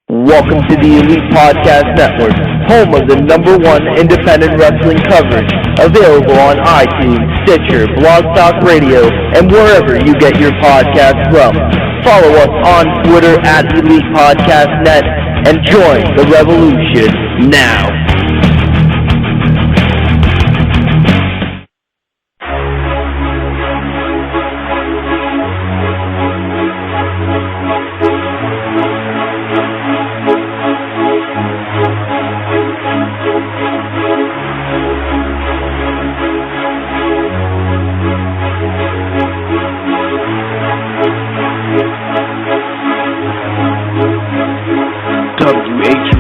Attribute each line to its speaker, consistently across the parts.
Speaker 1: Welcome to the Elite Podcast Network, home of the #1 independent wrestling coverage, available on iTunes, Stitcher, blogtalk Radio, and wherever you get your podcasts from. Follow us on Twitter at Elite Podcast Net and join the revolution now.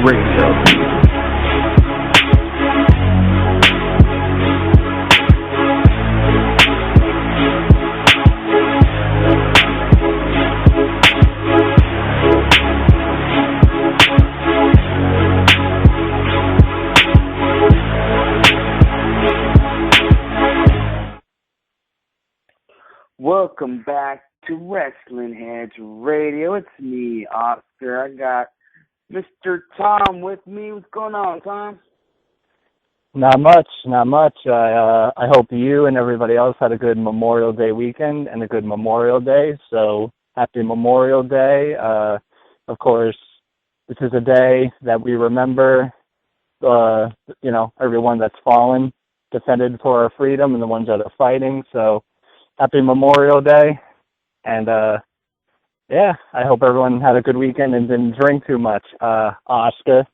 Speaker 1: WHRADIO. Welcome back to Wrestlingheads Radio. It's me, Oscar. I got Mr. Tom with me. What's going on, Tom?
Speaker 2: Not much. I hope you and everybody else had a good Memorial Day weekend and a good Memorial Day. So happy Memorial Day. Of course, this is a day that we remember, everyone that's fallen, defended for our freedom, and the ones that are fighting. So happy Memorial Day. And, I hope everyone had a good weekend and didn't drink too much. Oscar?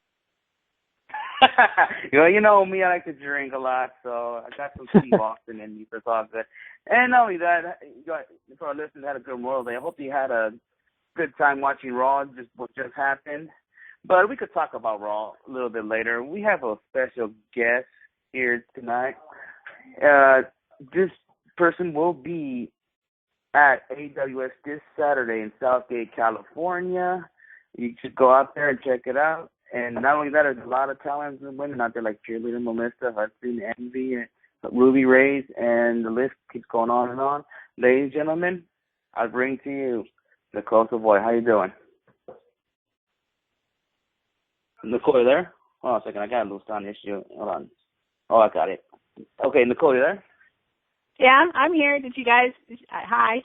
Speaker 1: You know me, I like to drink a lot, so I got some Steve Austin in me for Oscar. And not only that, for our listeners, had a good Memorial Day. I hope you had a good time watching Raw, what just happened. But we could talk about Raw a little bit later. We have a special guest here tonight. This person will be at AWS this Saturday in Southgate, California. You should go out there and check it out. And not only that, there's a lot of talents and women out there like Cheerleader, Melissa, Hudson, Envy, and Ruby Reyes, and the list keeps going on and on. Ladies and gentlemen, I bring to you Nicole Savoy. How you doing? Nicole, you there? Hold on a second. I got a little sound issue. Hold on. Oh, I got it. Okay, Nicole, you there?
Speaker 3: Yeah, I'm here. Did you guys? Hi.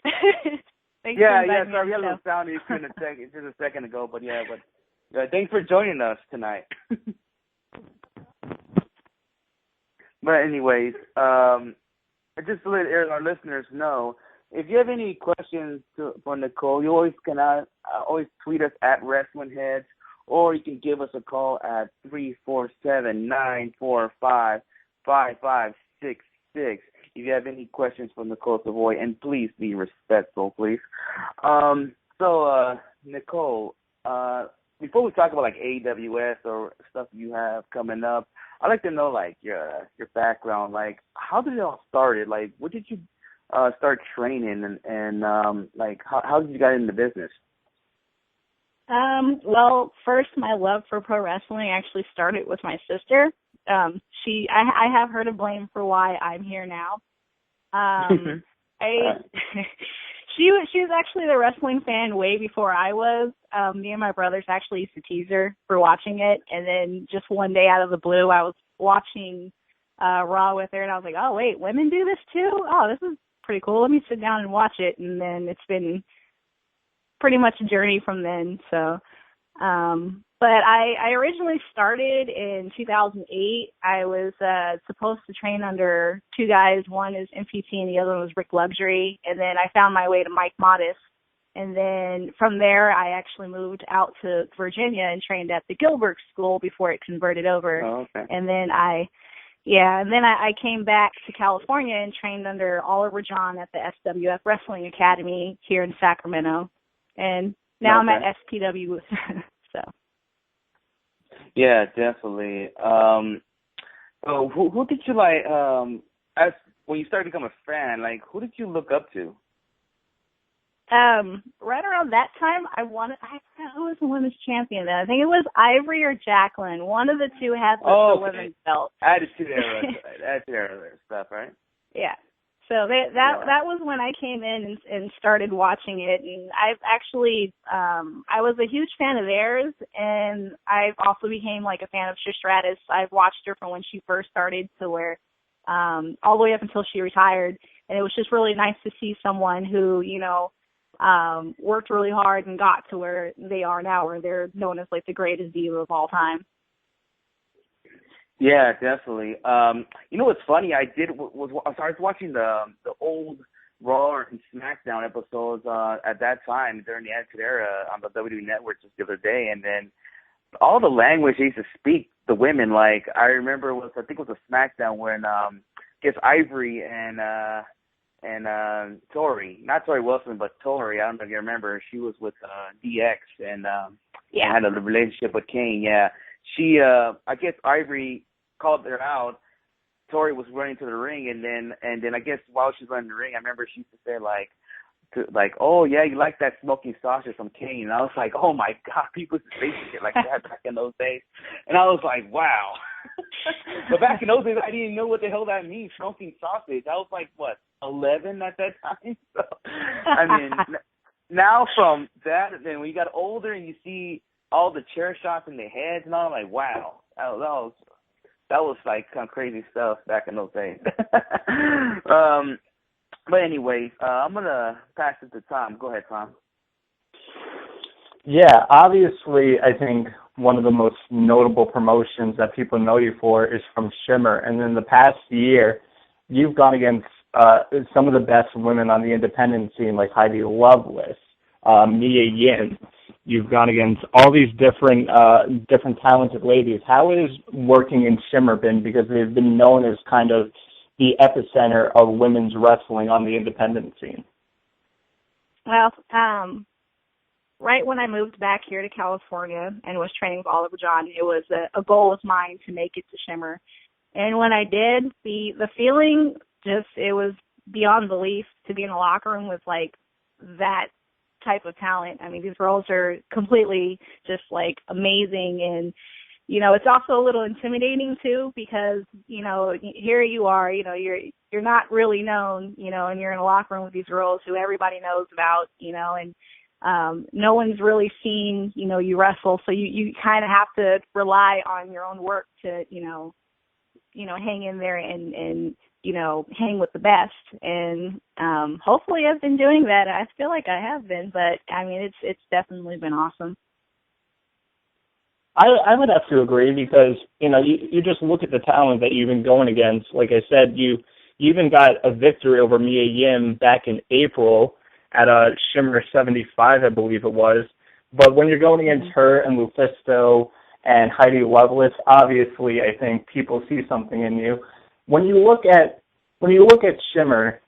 Speaker 3: Thanks
Speaker 1: sorry, we had a little sound issue just a second ago, but thanks for joining us tonight. But anyways, just to let our listeners know, if you have any questions for Nicole, you always can always tweet us at Wrestlingheads, or you can give us a call at 347-945-5566. If you have any questions for Nicole Savoy, and please be respectful, please. Nicole, before we talk about like AWS or stuff you have coming up, I'd like to know like your background. Like, how did it all started? Like, what did you start training, and like how did you get into business?
Speaker 3: Well, first, my love for pro wrestling actually started with my sister. I have her to blame for why I'm here now. She was actually the wrestling fan way before I was. Me and my brothers actually used to tease her for watching it, and then just one day out of the blue, I was watching Raw with her, and I was like, oh wait, women do this too? Oh, this is pretty cool. Let me sit down and watch it, and then it's been pretty much a journey from then. So, but I originally started in 2008. I was supposed to train under two guys. One is MPT and the other one was Rick Luxury. And then I found my way to Mike Modest. And then from there, I actually moved out to Virginia and trained at the Gilbert School before it converted over.
Speaker 1: Oh, okay.
Speaker 3: And then I came back to California and trained under Oliver John at the SWF Wrestling Academy here in Sacramento. And now I'm at SPW. So.
Speaker 1: Yeah, definitely. Who did you like? As when you started to become a fan, like who did you look up to?
Speaker 3: Right around that time, I forgot who was the women's champion then. I think it was Ivory or Jacqueline. One of the two had the women's belt.
Speaker 1: Attitude era stuff, right?
Speaker 3: Yeah. So that was when I came in and started watching it, and I've actually I was a huge fan of theirs, and I've also became like a fan of Trish Stratus. I've watched her from when she first started to where all the way up until she retired, and it was just really nice to see someone who worked really hard and got to where they are now, where they're known as like the greatest diva of all time.
Speaker 1: Yeah, definitely. You know what's funny? I was watching the old Raw and SmackDown episodes at that time during the Attitude Era on the WWE Network just the other day, and then all the language they used to speak, the women, like I remember I think it was a SmackDown when I guess Ivory and Tori, not Tori Wilson, but Tori, I don't know if you remember, she was with DX and had a relationship with Kane. Yeah. She, I guess Ivory called her out. Tori was running to the ring, and then I guess while she was running the ring, I remember she used to say like, oh yeah, you like that smoking sausage from Kane? And I was like, oh my God, people used to say shit like that back in those days, and I was like, wow. But back in those days, I didn't know what the hell that means, smoking sausage. I was like, what, 11 at that time? So, I mean, now from that, then when you got older and you see all the chair shots in their heads, and I'm like, wow, that was like kind of crazy stuff back in those days. But anyways, I'm gonna pass it to Tom. Go ahead, Tom.
Speaker 2: Yeah, obviously, I think one of the most notable promotions that people know you for is from Shimmer, and in the past year, you've gone against some of the best women on the independent scene, like Heidi Lovelace, Mia Yim. You've gone against all these different talented ladies. How has working in Shimmer been? Because they've been known as kind of the epicenter of women's wrestling on the independent scene.
Speaker 3: Well, right when I moved back here to California and was training with Oliver John, it was a goal of mine to make it to Shimmer. And when I did, the feeling it was beyond belief to be in a locker room with like that type of talent. I mean, these girls are completely just like amazing, and it's also a little intimidating too, because here you are, you're not really known, and you're in a locker room with these girls who everybody knows about, and no one's really seen you wrestle, so you kind of have to rely on your own work to hang in there and hang with the best. And hopefully I've been doing that. I feel like I have been, but I mean, it's definitely been awesome.
Speaker 2: I would have to agree, because, you just look at the talent that you've been going against. Like I said, you even got a victory over Mia Yim back in April at a Shimmer 75, I believe it was. But when you're going against her and Lufisto and Heidi Lovelace, obviously I think people see something in you. When you look at Shimmer,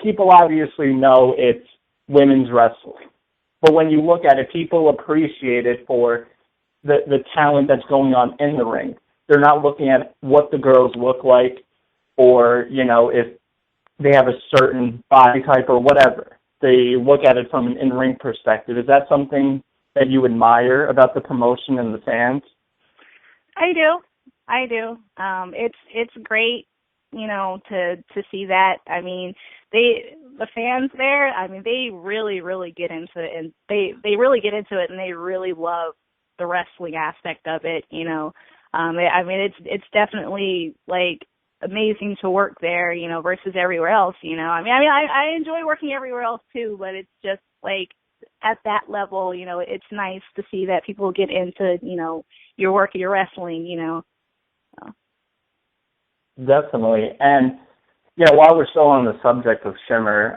Speaker 2: people obviously know it's women's wrestling. But when you look at it, people appreciate it for the talent that's going on in the ring. They're not looking at what the girls look like, or, if they have a certain body type or whatever. They look at it from an in-ring perspective. Is that something that you admire about the promotion and the fans?
Speaker 3: I do. It's great, to see that. I mean, the fans there, I mean, they really, really get into it, and they really get into it, and they really love the wrestling aspect of it. I mean, it's definitely like amazing to work there, versus everywhere else. I enjoy working everywhere else too, but it's just like at that level, it's nice to see that people get into, your work, your wrestling, So.
Speaker 2: Definitely. And, while we're still on the subject of Shimmer,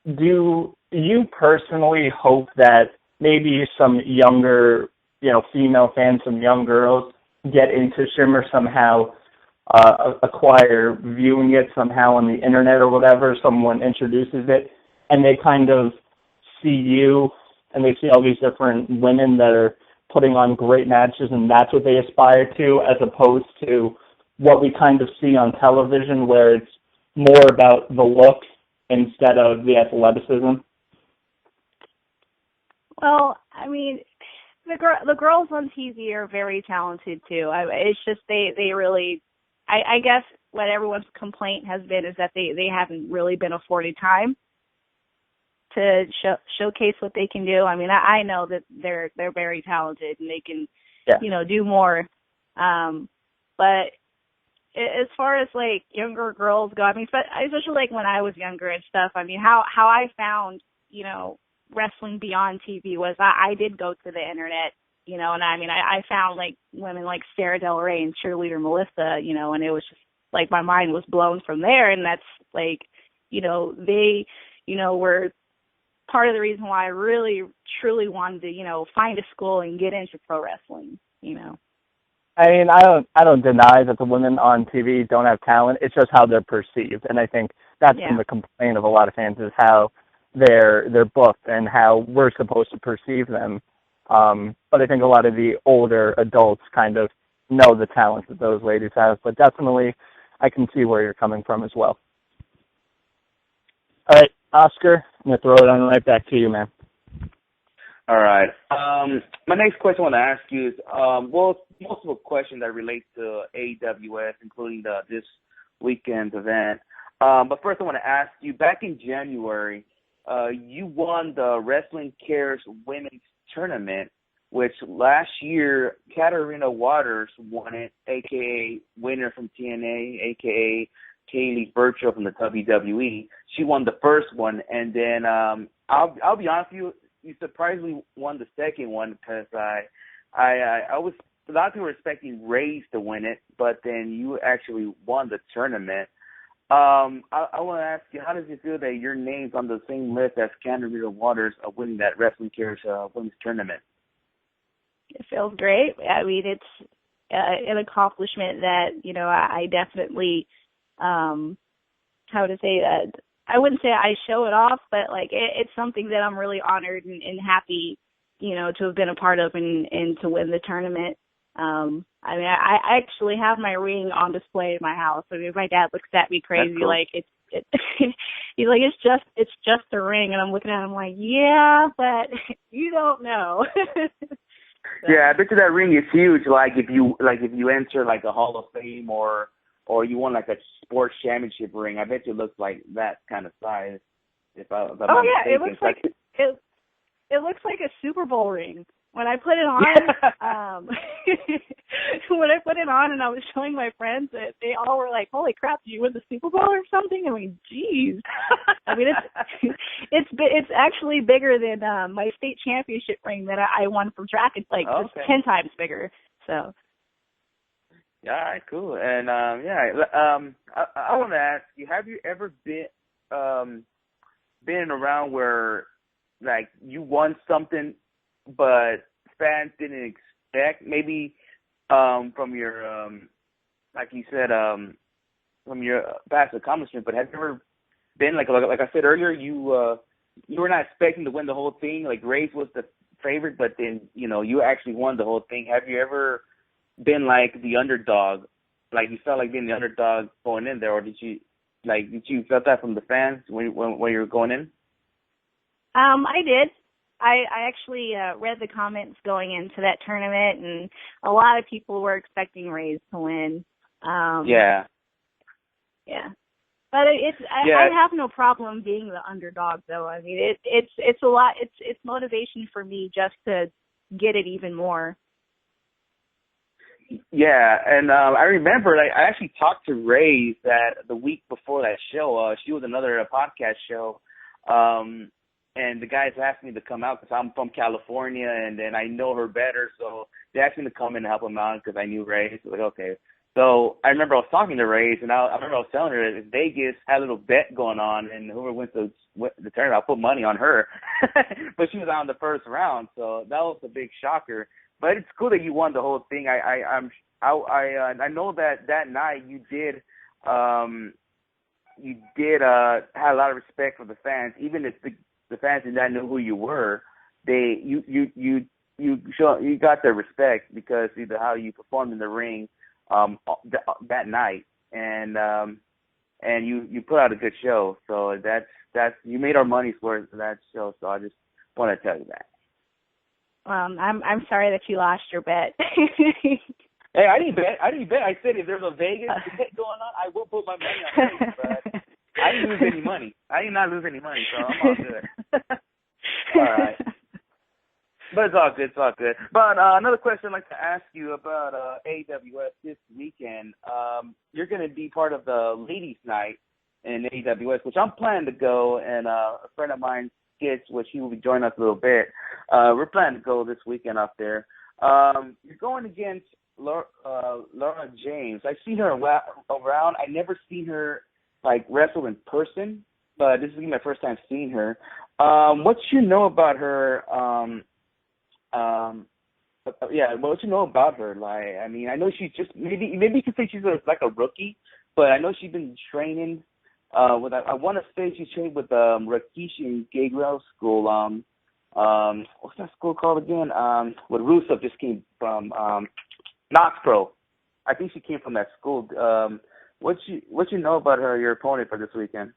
Speaker 2: do you personally hope that maybe some younger, female fans, some young girls get into Shimmer somehow, acquire viewing it somehow on the internet or whatever, someone introduces it, and they kind of see you and they see all these different women that are putting on great matches, and that's what they aspire to, as opposed to what we kind of see on television, where it's more about the look instead of the athleticism?
Speaker 3: Well, I mean, the girls on TV are very talented too. It's just they really, I guess what everyone's complaint has been is that they haven't really been afforded time to showcase what they can do. I mean, I know that they're very talented and they can, do more. But as far as like younger girls go, I mean, especially like when I was younger and stuff, I mean, how I found, wrestling beyond TV was I did go to the internet, and I mean, I found like women like Sarah Del Rey and cheerleader Melissa, and it was just like my mind was blown from there. And that's like, they, were part of the reason why I really, truly wanted to, find a school and get into pro wrestling,
Speaker 2: I mean, I don't deny that the women on TV don't have talent. It's just how they're perceived, and I think that's been the complaint of a lot of fans is how they're booked and how we're supposed to perceive them. But I think a lot of the older adults kind of know the talent that those ladies have. But definitely, I can see where you're coming from as well. All right, Oscar, I'm gonna throw it on right back to you, man.
Speaker 1: All right. My next question I want to ask you is, multiple questions that relate to AWS, including this weekend's event. But first, I want to ask you, back in January, you won the Wrestling Cares Women's Tournament, which last year, Katarina Waters won it, a.k.a. winner from TNA, a.k.a. Kaylee Burchill from the WWE. She won the first one, and then I'll be honest with you, you surprisingly won the second one because I was a lot of people were expecting Rays to win it, but then you actually won the tournament. I want to ask you, how does it feel that your name's on the same list as Katarina Waters of winning that Wrestling Cares Women's Tournament?
Speaker 3: It feels great. I mean, it's an accomplishment that, I definitely, how to say that, I wouldn't say I show it off, but like it's something that I'm really honored and happy, to have been a part of and to win the tournament. I mean, I actually have my ring on display in my house. I mean, my dad looks at me crazy, cool. Like he's like, it's just a ring, and I'm looking at him like, yeah, but you don't know. So.
Speaker 1: Yeah, I bet you that ring is huge. Like if you enter like a Hall of Fame or you won like a sports championship ring, I bet you it looks like that kind of size. If I'm not mistaken.
Speaker 3: It looks like it looks like a Super Bowl ring. When I put it on, when I put it on and I was showing my friends, they all were like, "Holy crap! Did you win the Super Bowl or something?" I mean, geez. I mean, it's actually bigger than my state championship ring that I won from track. It's like it's 10 times bigger. So.
Speaker 1: Yeah, all right, cool. And I want to ask you: have you ever been around where like you won something, but fans didn't expect, maybe from your like you said, from your past accomplishment? But have you ever been like I said earlier, you were not expecting to win the whole thing? Like Race was the favorite, but then you actually won the whole thing. Have you ever been like the underdog, like you felt like being the underdog going in there, or did you felt that from the fans when you were going in?
Speaker 3: I did. I actually read the comments going into that tournament, and a lot of people were expecting Rays to win. Yeah. But I have no problem being the underdog, though. I mean, it's a lot. It's motivation for me just to get it even more. Yeah,
Speaker 1: and I remember I actually talked to Ray that the week before that show. She was another podcast show, and the guys asked me to come out because I'm from California, and then I know her better, so they asked me to come in and help them out because I knew Ray. So like, okay. So I remember I was talking to Ray, and I remember I was telling her that Vegas had a little bet going on, and whoever wins the tournament, I'll put money on her. But she was out in the first round, so that was a big shocker. But it's cool that you won the whole thing. I know that night you did have a lot of respect for the fans, even if the fans did not know who you were. You got their respect because of how you performed in the ring that night, and you put out a good show. So that's you made our money's worth for that show. So I just want to tell you that.
Speaker 3: I'm sorry that you lost your bet.
Speaker 1: Hey, I didn't bet. I said if there's a Vegas bet going on, I will put my money on Vegas, but I didn't lose any money. I did not lose any money, so I'm all good. All right. But it's all good. It's all good. But another question I'd like to ask you about AWS this weekend. You're going to be part of the Ladies Night in AWS, which I'm planning to go, and a friend of mine, Skitch, which he will be joining us a little bit. We're planning to go this weekend up there. You're going against Laura James. I've seen her around. I never seen her like wrestle in person, but this is my first time seeing her. What you know about her? What you know about her? Like, I mean, I know she's just maybe you could say she's like a rookie, but I know she's been training. I want to say she's trained with Rikishi and Gabriel's school. What's that school called again? What Rusev just came from. Knox Pro. I think she came from that school. What you know about her, your opponent for this weekend?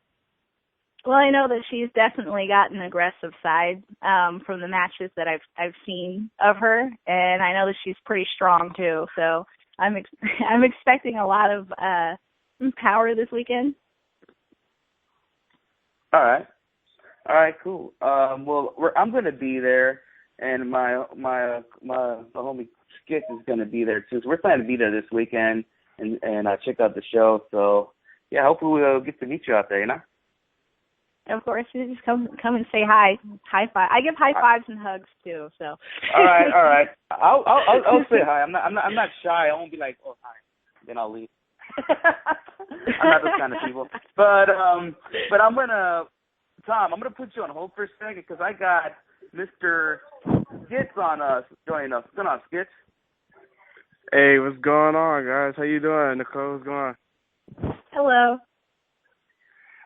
Speaker 3: Well, I know that she's definitely got an aggressive side from the matches that I've seen of her, and I know that she's pretty strong too. So I'm expecting a lot of power this weekend.
Speaker 1: All right, cool. Well, I'm going to be there, and my homie Skitch is going to be there too. So we're planning to be there this weekend and check out the show. So yeah, hopefully we'll get to meet you out there. You know.
Speaker 3: Of course, you just come and say hi, high five. I give high fives and hugs too. So.
Speaker 1: All right. I'll say hi. I'm not shy. I won't be like, oh hi, then I'll leave. I'm not those kind of people. But I'm gonna put you on hold for a second because I got Mr. Skitch on joining us. What's going on, Skitch?
Speaker 4: Hey, what's going on, guys? How you doing, Nicole? What's going on?
Speaker 3: Hello.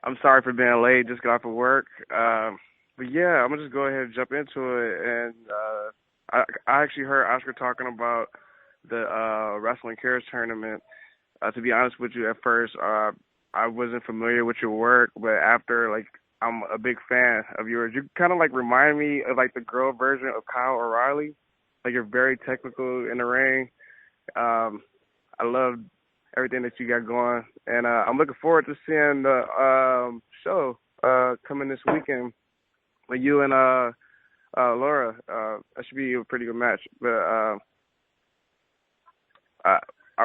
Speaker 4: I'm sorry for being late. Just got off of work. But yeah, I'm gonna just go ahead and jump into it. And I actually heard Oscar talking about the Wrestling Cares tournament. To be honest with you, at first I wasn't familiar with your work, but after I'm a big fan of yours. You kind of remind me of the girl version of Kyle O'Reilly. You're very technical in the ring. I love everything that you got going, and I'm looking forward to seeing the show coming this weekend with you and Laura. That should be a pretty good match. But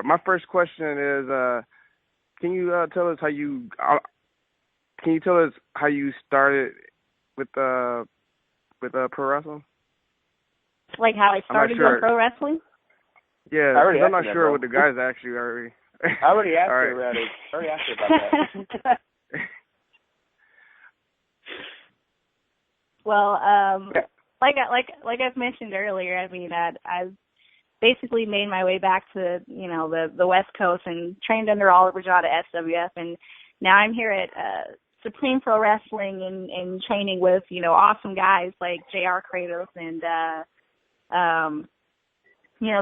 Speaker 4: my first question is, can you tell us how you started with pro wrestling?
Speaker 3: Like how I started doing pro wrestling?
Speaker 4: Yeah, I'm not sure what the guys actually already.
Speaker 1: I already asked her already. I already asked her about that.
Speaker 3: Well, like I've mentioned earlier, I mean, I've basically made my way back to the West Coast and trained under Oliver John at SWF, and now I'm here at Supreme Pro Wrestling and training with awesome guys like WHRADIO and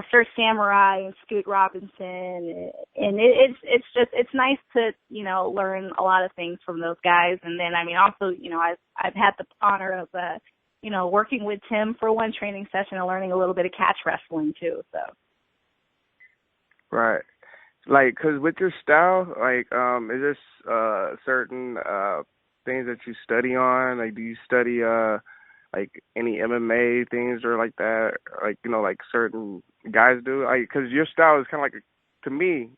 Speaker 3: Sir Samurai and Scoot Robinson, and it's nice to learn a lot of things from those guys. And then I mean also I've had the honor of working with Tim for one training session and learning a little bit of catch wrestling too. So
Speaker 4: right, because with your style, is there certain things that you study on? Do you study any MMA things or like that? Certain guys do? Because your style is kind of to me,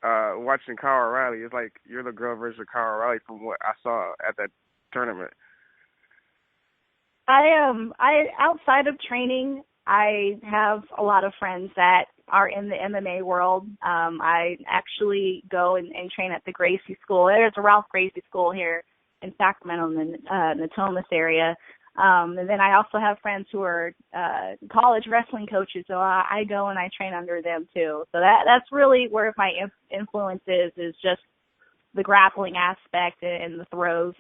Speaker 4: watching Kyle O'Reilly, it's you're the girl version of Kyle O'Reilly from what I saw at that tournament.
Speaker 3: I outside of training, I have a lot of friends that are in the MMA world. I actually go and train at the Gracie School. There's a Ralph Gracie School here in Sacramento in the Natomas area. And then I also have friends who are college wrestling coaches, so I go and I train under them too. So that's really where my influence is just the grappling aspect and the throws.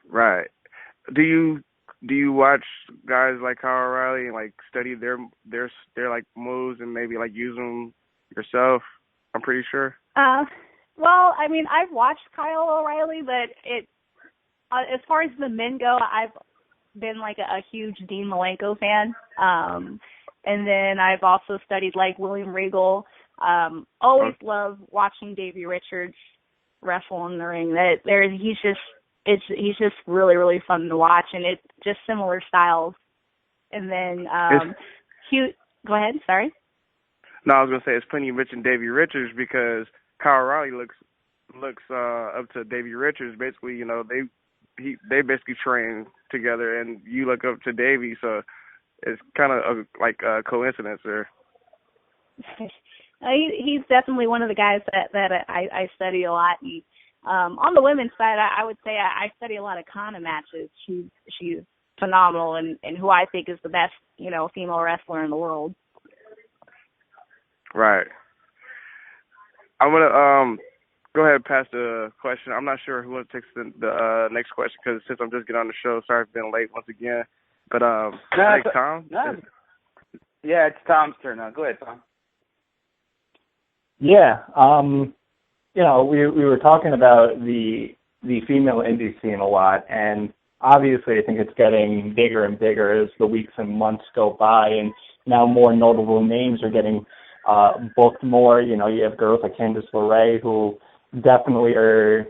Speaker 4: Right. Do you watch guys like Kyle O'Reilly and study their moves and maybe use them yourself? I'm pretty sure.
Speaker 3: Well, I mean, I've watched Kyle O'Reilly, but as far as the men go, been like a huge Dean Malenko fan. And then I've also studied like William Regal. Always love watching Davey Richards wrestle in the ring. He's just really, really fun to watch, and it's just similar styles. And then go ahead, sorry.
Speaker 4: No, I was gonna say it's funny you mentioned Davey Richards because Kyle Riley looks up to Davey Richards. Basically, you know, they basically train together, and you look up to Davey, so it's kind of like a coincidence there.
Speaker 3: He's definitely one of the guys that I study a lot. And, on the women's side, I would say I study a lot of Kana matches. She's phenomenal and who I think is the best, you know, female wrestler in the world.
Speaker 4: Right. I'm gonna go ahead and pass the question. I'm not sure who wants to take the next question because since I'm just getting on the show, sorry for being late once again. But thanks, Tom.
Speaker 1: Yeah, it's Tom's turn now. Go ahead, Tom.
Speaker 2: Yeah. You know, we were talking about the female indie scene a lot, and obviously I think it's getting bigger and bigger as the weeks and months go by, and now more notable names are getting booked more. You know, you have girls like Candice LeRae who definitely are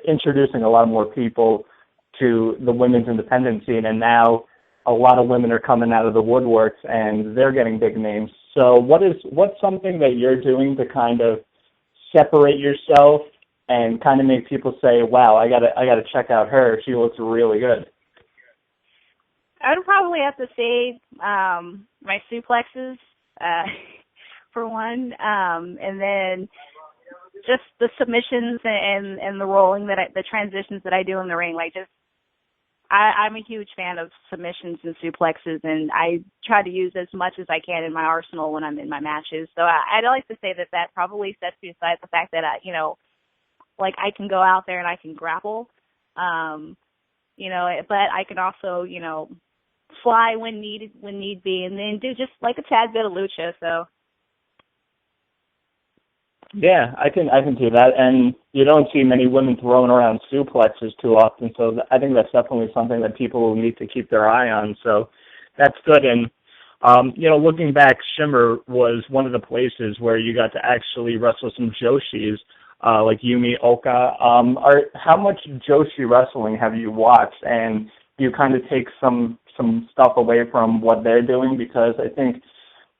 Speaker 2: introducing a lot more people to the women's independent scene, and now a lot of women are coming out of the woodworks and they're getting big names. So what's something that you're doing to kind of separate yourself and kind of make people say, wow, I gotta check out her. She looks really good?
Speaker 3: I would probably have to say my suplexes, for one, and then just the submissions and the rolling the transitions that I do in the ring. Like I'm a huge fan of submissions and suplexes, and I try to use as much as I can in my arsenal when I'm in my matches. So I'd like to say that probably sets me aside the fact that you know, like I can go out there and I can grapple, you know, but I can also, you know, fly when need be, and then do just like a tad bit of lucha. So.
Speaker 2: Yeah, I can see that, and you don't see many women throwing around suplexes too often, so I think that's definitely something that people will need to keep their eye on, so that's good. And, you know, looking back, Shimmer was one of the places where you got to actually wrestle some Joshis, like Yumi Oka. How much Joshi wrestling have you watched, and do you kind of take some stuff away from what they're doing? Because I think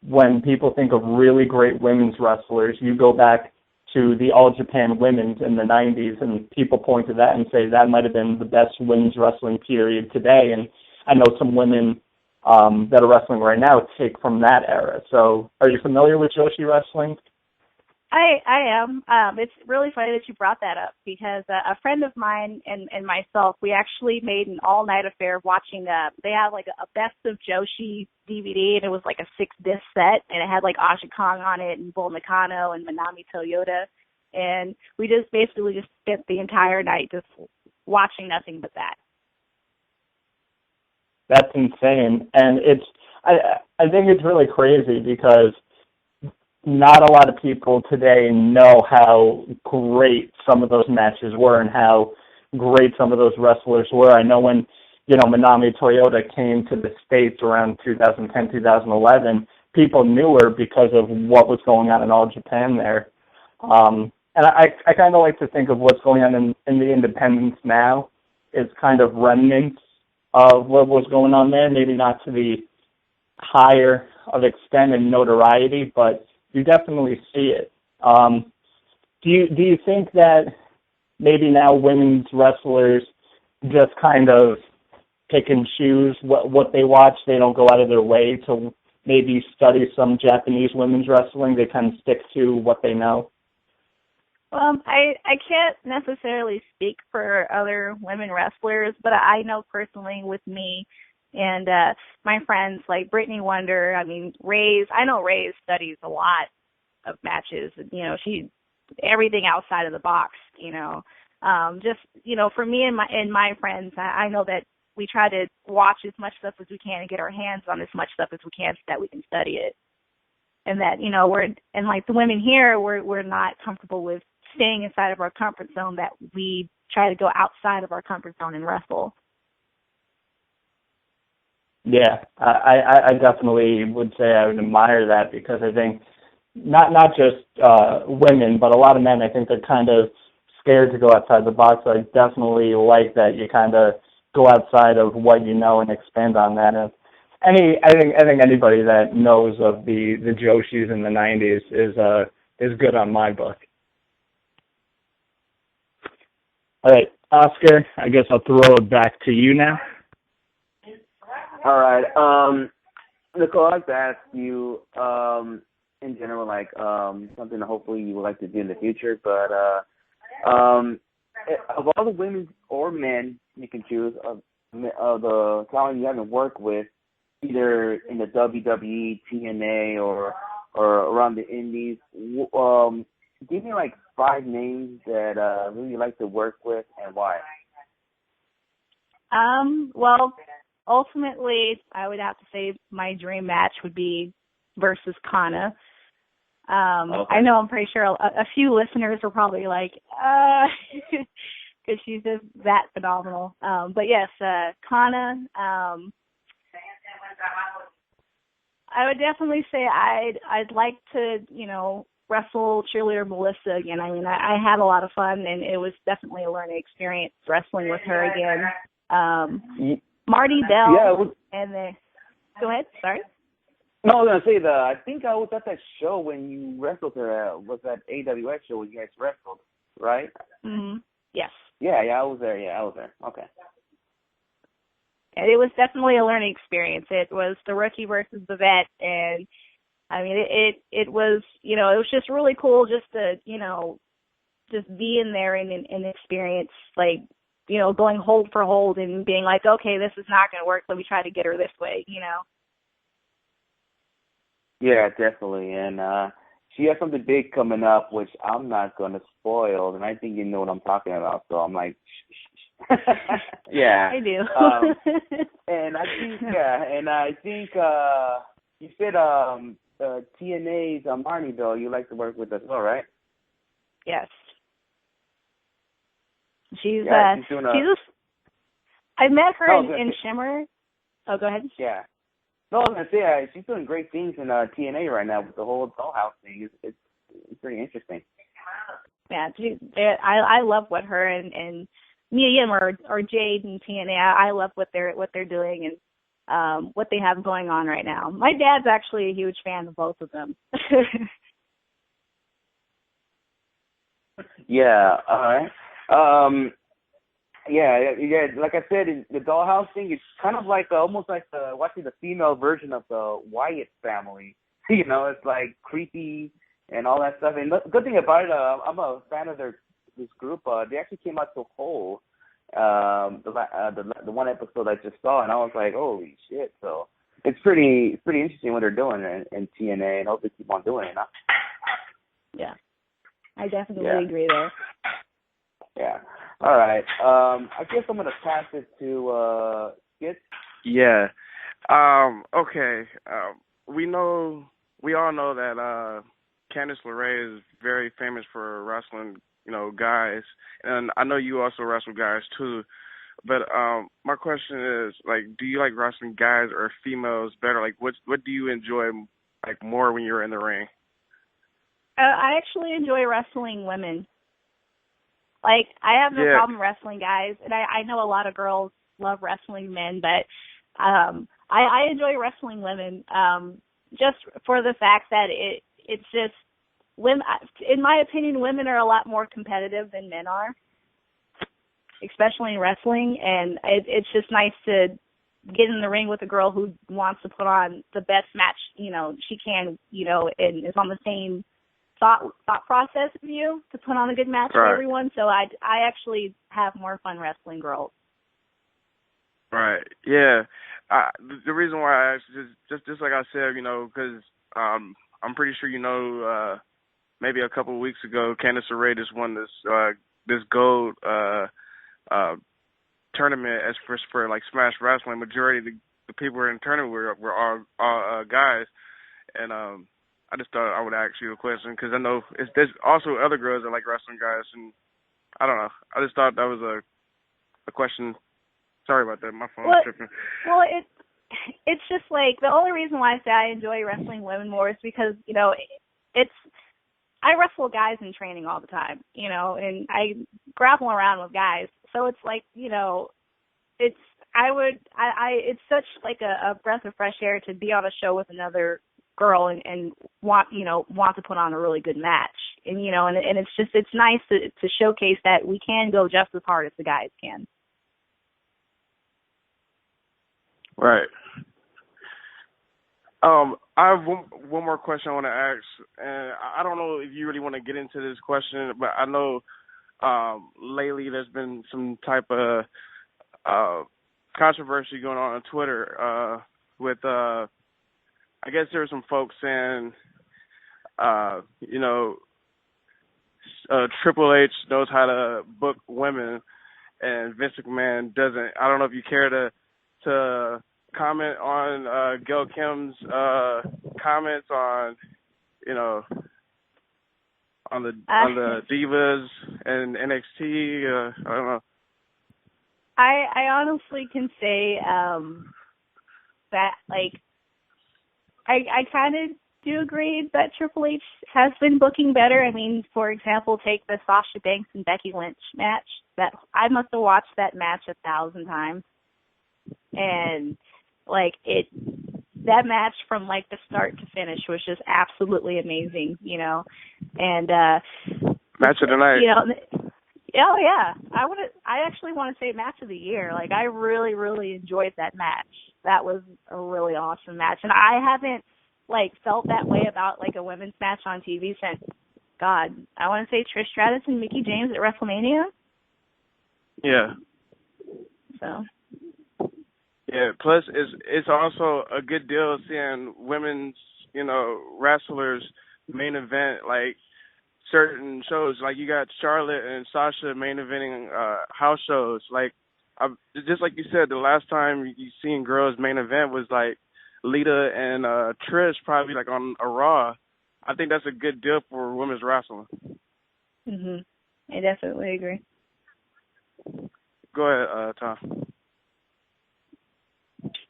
Speaker 2: when people think of really great women's wrestlers, you go back to the All Japan Women's in the 90s, and people point to that and say that might have been the best women's wrestling period today. And I know some women that are wrestling right now take from that era. So are you familiar with Joshi wrestling?
Speaker 3: I am. It's really funny that you brought that up because a friend of mine and myself, we actually made an all-night affair of watching, they had like a Best of Joshi DVD, and it was like a 6-disc set, and it had like Aja Kong on it and Bull Nakano and Manami Toyota, and we just basically just spent the entire night just watching nothing but that.
Speaker 2: That's insane. And I think it's really crazy because not a lot of people today know how great some of those matches were and how great some of those wrestlers were. I know when, you know, Manami Toyota came to the States around 2010, 2011, people knew her because of what was going on in All Japan there. And I kind of like to think of what's going on in the independents now is kind of remnants of what was going on there, maybe not to the higher of extent and notoriety, but you definitely see it. Do you think that maybe now women's wrestlers just kind of pick and choose what they watch? They don't go out of their way to maybe study some Japanese women's wrestling. They kind of stick to what they know.
Speaker 3: I can't necessarily speak for other women wrestlers, but I know personally with me and my friends like Brittany Wonder, I mean, I know Ray's studies a lot of matches. You know, everything outside of the box, you know. Just, you know, for me and my friends, I know that we try to watch as much stuff as we can and get our hands on as much stuff as we can so that we can study it. And that, you know, like the women here, we're not comfortable with staying inside of our comfort zone, that we try to go outside of our comfort zone and wrestle.
Speaker 2: Yeah, I definitely would say I would admire that, because I think not just women, but a lot of men, I think they're kind of scared to go outside the box. So I definitely like that you kind of go outside of what you know and expand on that. And I think anybody that knows of the Joshis in the '90s is good on my book. All right, Oscar, I guess I'll throw it back to you now.
Speaker 1: All right. Nicole, I'd like to ask you, in general, like, something that hopefully you would like to do in the future, but of all the women or men you can choose, of the talent you haven't worked with, either in the WWE, TNA, or around the Indies, give me like 5 names that really like to work with and why.
Speaker 3: Well, ultimately, I would have to say my dream match would be versus Kana.
Speaker 1: Okay.
Speaker 3: I know I'm pretty sure a few listeners are probably like, because she's just that phenomenal. But yes, Kana. I would definitely say I'd like to, wrestle cheerleader Melissa again. I mean, I had a lot of fun, and it was definitely a learning experience wrestling with her again. Marty Bell.
Speaker 1: Yeah.
Speaker 3: And then, go ahead. Sorry.
Speaker 1: No, I was gonna say I think I was at that show when you wrestled her. Was that AWS show when you guys wrestled, right?
Speaker 3: Yes.
Speaker 1: Yeah, I was there. Yeah, I was there. Okay.
Speaker 3: And it was definitely a learning experience. It was the rookie versus the vet, and I mean, it was, it was just really cool just to, just be in there and experience, like, going hold for hold and being like, okay, this is not going to work. Let me try to get her this way,
Speaker 1: Yeah, definitely. And she has something big coming up, which I'm not going to spoil. And I think you know what I'm talking about. So I'm like, shh. Yeah.
Speaker 3: I do.
Speaker 1: and I think you said TNA's Marnie, though, you like to work with as well, right?
Speaker 3: Yes. She's
Speaker 1: doing
Speaker 3: I met her in Shimmer. Oh, go ahead.
Speaker 1: Yeah. No, I was going to say, she's doing great things in TNA right now with the whole dollhouse thing. It's pretty interesting.
Speaker 3: Yeah, I love what her and Mia or Jade and TNA, I love what they're doing and what they have going on right now. My dad's actually a huge fan of both of them.
Speaker 1: Yeah, all right. Yeah, like I said, the dollhouse thing is kind of like almost like watching the female version of the Wyatt family. It's like creepy and all that stuff. And the good thing about it, I'm a fan of this group. They actually came out to whole the one episode I just saw, and I was like, holy shit! So it's pretty interesting what they're doing in TNA, and hope they keep on doing it. Huh?
Speaker 3: Yeah, I definitely agree there.
Speaker 1: Yeah. All right. I guess I'm gonna pass it to Skid.
Speaker 4: Yeah. Okay. We all know that Candice LeRae is very famous for wrestling, guys, and I know you also wrestle guys too. But my question is, like, do you like wrestling guys or females better? Like, what do you enjoy like more when you're in the ring?
Speaker 3: I actually enjoy wrestling women. Like, I have no problem wrestling guys, and I know a lot of girls love wrestling men, but I enjoy wrestling women just for the fact that it's just women. In my opinion, women are a lot more competitive than men are, especially in wrestling, and it's just nice to get in the ring with a girl who wants to put on the best match she can, and is on the same thought process of you to put on a good match for everyone. So I actually have more fun wrestling girls. Right.
Speaker 4: Yeah. The reason why I asked is just like I said, because I'm pretty sure maybe a couple of weeks ago, Candice LeRae just won this gold tournament as for like Smash Wrestling. Majority of the people in the tournament were all guys, and I just thought I would ask you a question because I know there's also other girls that like wrestling guys, and I don't know. I just thought that was a question. Sorry about that. My phone's tripping.
Speaker 3: Well, it's just like the only reason why I say I enjoy wrestling women more is because, you know, I wrestle guys in training all the time, you know, and I grapple around with guys. So it's like, you know, it's such like a breath of fresh air to be on a show with another girl and want to put on a really good match. And, you know, and it's nice to showcase that we can go just as hard as the guys can.
Speaker 4: Right. I have one more question I want to ask, and I don't know if you really want to get into this question, but I know lately there's been some type of controversy going on Twitter with I guess there were some folks saying you know, Triple H knows how to book women and Vince McMahon doesn't. I don't know if you care to comment on Gail Kim's comments on, you know, on the Divas and NXT. I don't know.
Speaker 3: I honestly can say that, like, I kind of do agree that Triple H has been booking better. I mean, for example, take the Sasha Banks and Becky Lynch match. That I must have watched that match 1,000 times, and like that match from like the start to finish was just absolutely amazing, you know. And
Speaker 4: match of the night.
Speaker 3: You know, oh yeah, I actually want to say match of the year. Like, I really, really enjoyed that match. That was a really awesome match, and I haven't like felt that way about like a women's match on TV since, God, I want to say Trish Stratus and Mickie James at WrestleMania.
Speaker 4: Yeah.
Speaker 3: So.
Speaker 4: Yeah. Plus, it's also a good deal seeing women's, you know, wrestlers main event like certain shows. Like, you got Charlotte and Sasha main eventing house shows. Like, just like you said, the last time you seen girls main event was like Lita and Trish, probably like on a Raw. I think that's a good deal for women's wrestling.
Speaker 3: Mhm. I definitely agree.
Speaker 4: Go ahead, Tom.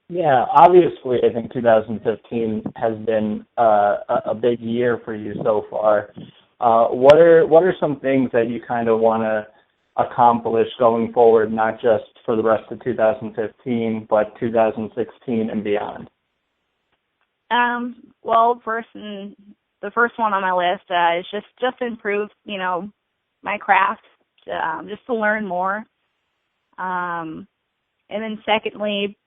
Speaker 2: Yeah, obviously, I think 2015 has been a big year for you so far. What are some things that you kind of want to accomplish going forward, not just for the rest of 2015, but 2016 and beyond?
Speaker 3: Well, the first one on my list is just improve, you know, my craft, just to learn more. And then secondly,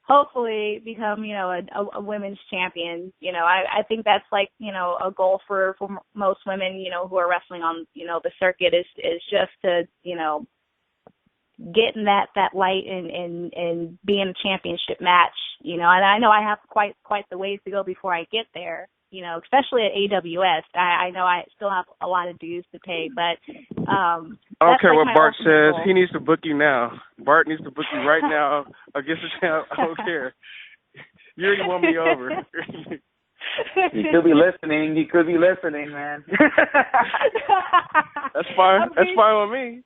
Speaker 3: hopefully become, you know, a women's champion. You know, I think that's like, you know, a goal for most women, you know, who are wrestling on, you know, the circuit is just to, you know, get in that light and be in a championship match, you know. And I know I have quite the ways to go before I get there, you know, especially at AWS. I know I still have a lot of dues to pay, but
Speaker 4: I don't care
Speaker 3: like
Speaker 4: what Bart says.
Speaker 3: goal.
Speaker 4: He needs to book you now. Bart needs to book you right now against the champ. I don't care. You already won me over.
Speaker 1: He could be listening. He could be listening, man.
Speaker 4: That's fine. That's fine with me.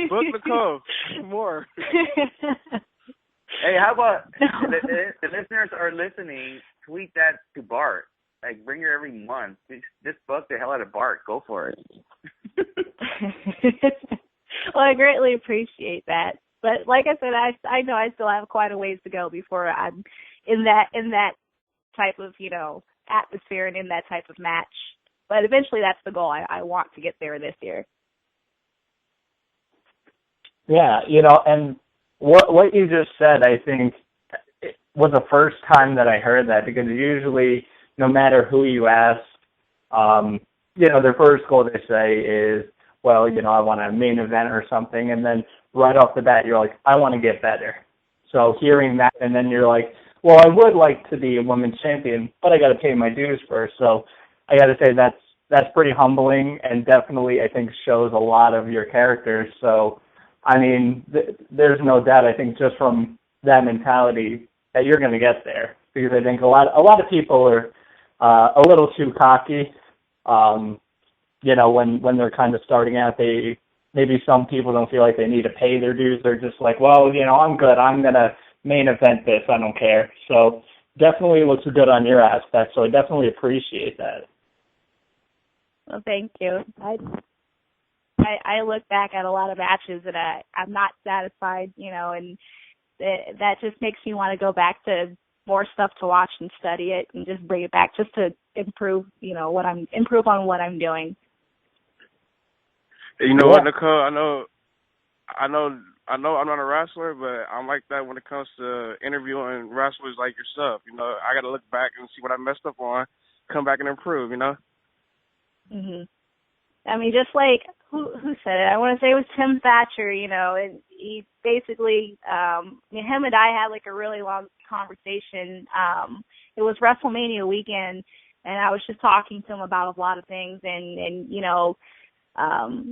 Speaker 4: Book Nicole. More.
Speaker 1: Hey, how about the listeners are listening? Tweet that to Bart. Like, bring her every month. Just book the hell out of Bart. Go for it.
Speaker 3: Well, I greatly appreciate that. But like I said, I know I still have quite a ways to go before I'm in that type of, you know, atmosphere and in that type of match. But eventually that's the goal. I want to get there this year.
Speaker 2: Yeah, you know, and what you just said, I think, was the first time that I heard that, because usually, no matter who you ask, you know, their first goal they say is, well, you know, I want a main event or something, and then right off the bat, you're like, I want to get better. So hearing that, and then you're like, well, I would like to be a women's champion, but I got to pay my dues first. So I got to say that's pretty humbling, and definitely I think shows a lot of your character. So, I mean, there's no doubt, I think, just from that mentality that you're going to get there, because I think a lot of people are a little too cocky. You know, when they're kind of starting out, maybe some people don't feel like they need to pay their dues. They're just like, well, you know, I'm good. I'm going to main event this. I don't care. So definitely looks good on your aspect. So I definitely appreciate that.
Speaker 3: Well, thank you. I look back at a lot of matches and I'm not satisfied, and that just makes me want to go back to more stuff to watch and study it and just bring it back just to improve, improve on what I'm doing.
Speaker 4: You know what, Nicole? I know I'm not a wrestler, but I'm like that when it comes to interviewing wrestlers like yourself. I got to look back and see what I messed up on, come back and improve.
Speaker 3: Mhm. I mean, just like who said it? I want to say it was Tim Thatcher. And he basically, him and I had like a really long conversation. It was WrestleMania weekend, and I was just talking to him about a lot of things, and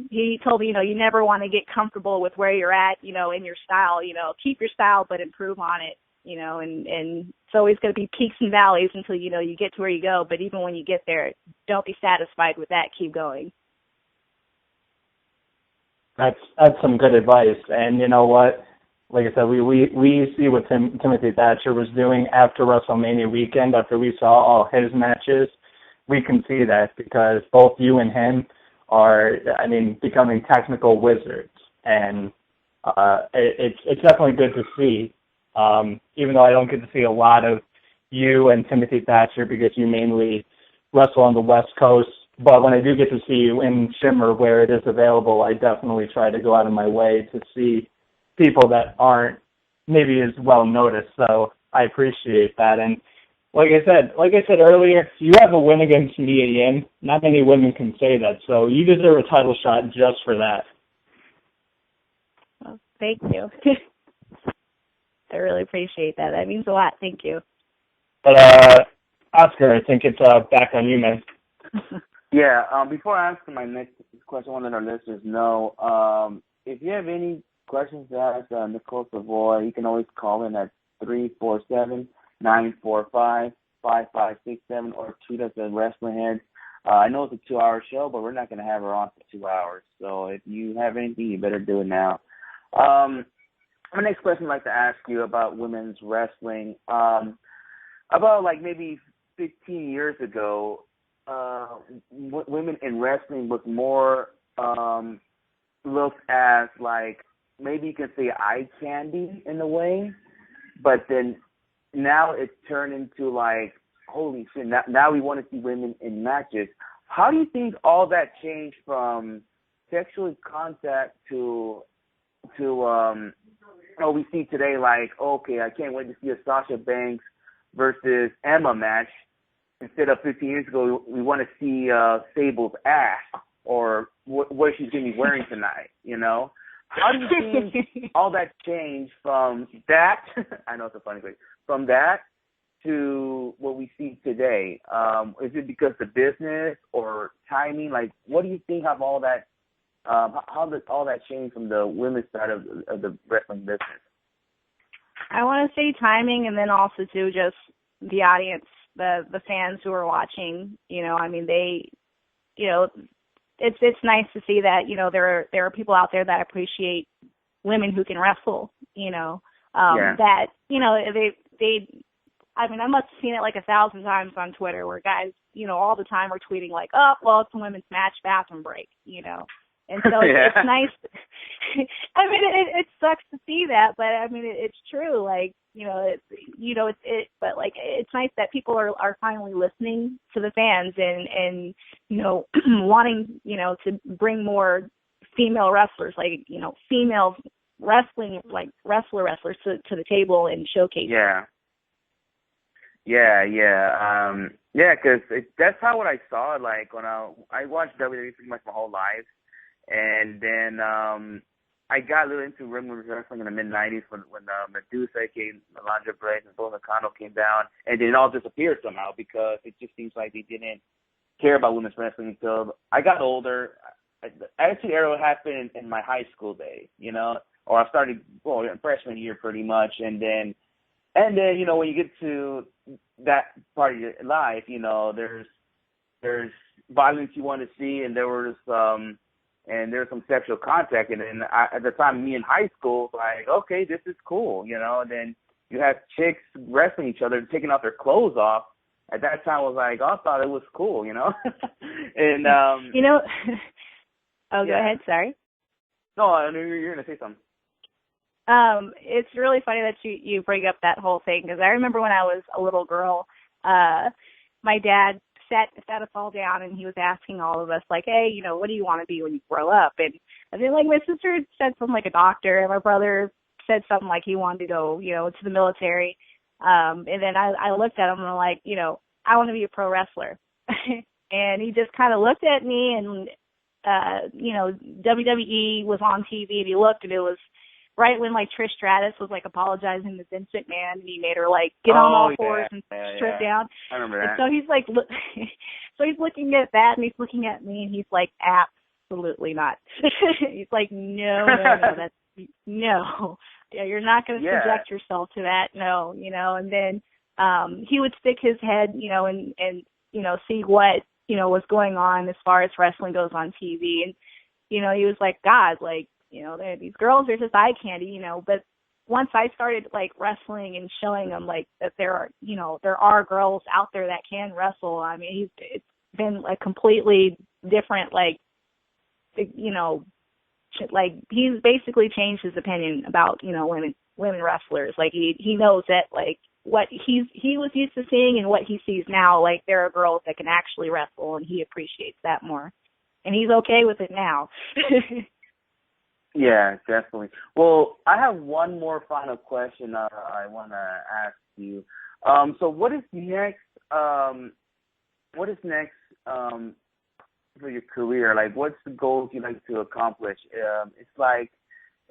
Speaker 3: he told me, you never want to get comfortable with where you're at, in your style. Keep your style, but improve on it. And it's always going to be peaks and valleys until, you get to where you go. But even when you get there, don't be satisfied with that. Keep going.
Speaker 2: That's some good advice. And you know what? Like I said, we see what Timothy Thatcher was doing after WrestleMania weekend, after we saw all his matches. We can see that because both you and him are, becoming technical wizards. And it's definitely good to see. Even though I don't get to see a lot of you and Timothy Thatcher because you mainly wrestle on the West Coast, but when I do get to see you in Shimmer where it is available, I definitely try to go out of my way to see people that aren't maybe as well noticed. So I appreciate that. And like I said earlier, you have a win against me, Ian. Not many women can say that, so you deserve a title shot just for that.
Speaker 3: Well, thank you. I really appreciate that. That means a lot. Thank you.
Speaker 2: But Oscar, I think it's back on you, man.
Speaker 1: Yeah. Before I answer my next question, I want to let our listeners know if you have any questions to ask Nicole Savoy, you can always call in at 347-945-5567 or tweet us at Wrestlingheads. I know it's a 2-hour show, but we're not going to have her on for 2 hours. So if you have anything, you better do it now. My next question I'd like to ask you about women's wrestling. About like maybe 15 years ago, women in wrestling was more looked as like, maybe you can say eye candy in a way, but then now it's turned into like, holy shit, now we want to see women in matches. How do you think all that changed from sexual contact to we see today, like, okay, I can't wait to see a Sasha Banks versus Emma match. Instead of 15 years ago, we want to see Sable's ass or what she's going to be wearing tonight, How do you think all that changed from that, I know it's a funny thing, from that to what we see today? Is it because of business or timing? Like, what do you think of all that? How does all that change from the women's side of the wrestling business?
Speaker 3: I want to say timing, and then also too just the audience, the fans who are watching. They, it's nice to see that there are people out there that appreciate women who can wrestle. That they. I must have seen it like 1,000 times on Twitter where guys, all the time are tweeting like, oh, well, it's a women's match, bathroom break, And so it's nice. It sucks to see that, but it's true. Like, but like, it's nice that people are finally listening to the fans and wanting, to bring more female wrestlers, like, female wrestling, like wrestlers to the table and showcase.
Speaker 1: Because that's how what I saw. Like when I watched WWE pretty much my whole life. And then I got a little into women's wrestling in the mid-'90s when Medusa came, Alundra Blaze, and Bull Nakano came down, and then it all disappeared somehow because it just seems like they didn't care about women's wrestling until I got older. Attitude Era happened in my high school days, or I started freshman year pretty much, and then when you get to that part of your life, there's violence you want to see, and there was some sexual contact, and then at the time, me in high school, like, okay, this is cool, and then you had chicks wrestling each other, taking off their clothes off. At that time, I was like, I thought it was cool, you know. And
Speaker 3: you know, oh, go ahead. Sorry.
Speaker 1: No, you're gonna say something.
Speaker 3: It's really funny that you bring up that whole thing, because I remember when I was a little girl, my dad sat us all down and he was asking all of us, like, hey, you know, what do you want to be when you grow up? And I mean, like, my sister said something like a doctor, and my brother said something like he wanted to go, you know, to the military. And then I looked at him and I'm like, you know, I want to be a pro wrestler. And he just kind of looked at me, and, you know, WWE was on TV, and he looked, and it was right when, like, Trish Stratus was, like, apologizing to Vince McMahon, and he made her, like, get on all fours and strip down.
Speaker 1: I remember that.
Speaker 3: And so he's, like, so he's looking at that, and he's looking at me, and he's like, absolutely not. He's like, no, yeah, you're not going to subject yourself to that, no, you know. And then he would stick his head, you know, and you know, see what, you know, was going on as far as wrestling goes on TV. And, you know, he was like, God, like, you know, these girls are just eye candy, you know. But once I started, like, wrestling and showing them, like, that there are, you know, there are girls out there that can wrestle, I mean, it's been a completely different, like, you know, like, he's basically changed his opinion about, you know, women wrestlers. Like, he knows that, like, what he was used to seeing and what he sees now, like, there are girls that can actually wrestle, and he appreciates that more. And he's okay with it now.
Speaker 1: Yeah, definitely. Well, I have one more final question I want to ask you. So what is next? For your career? Like, what's the goals you'd like to accomplish? It's like,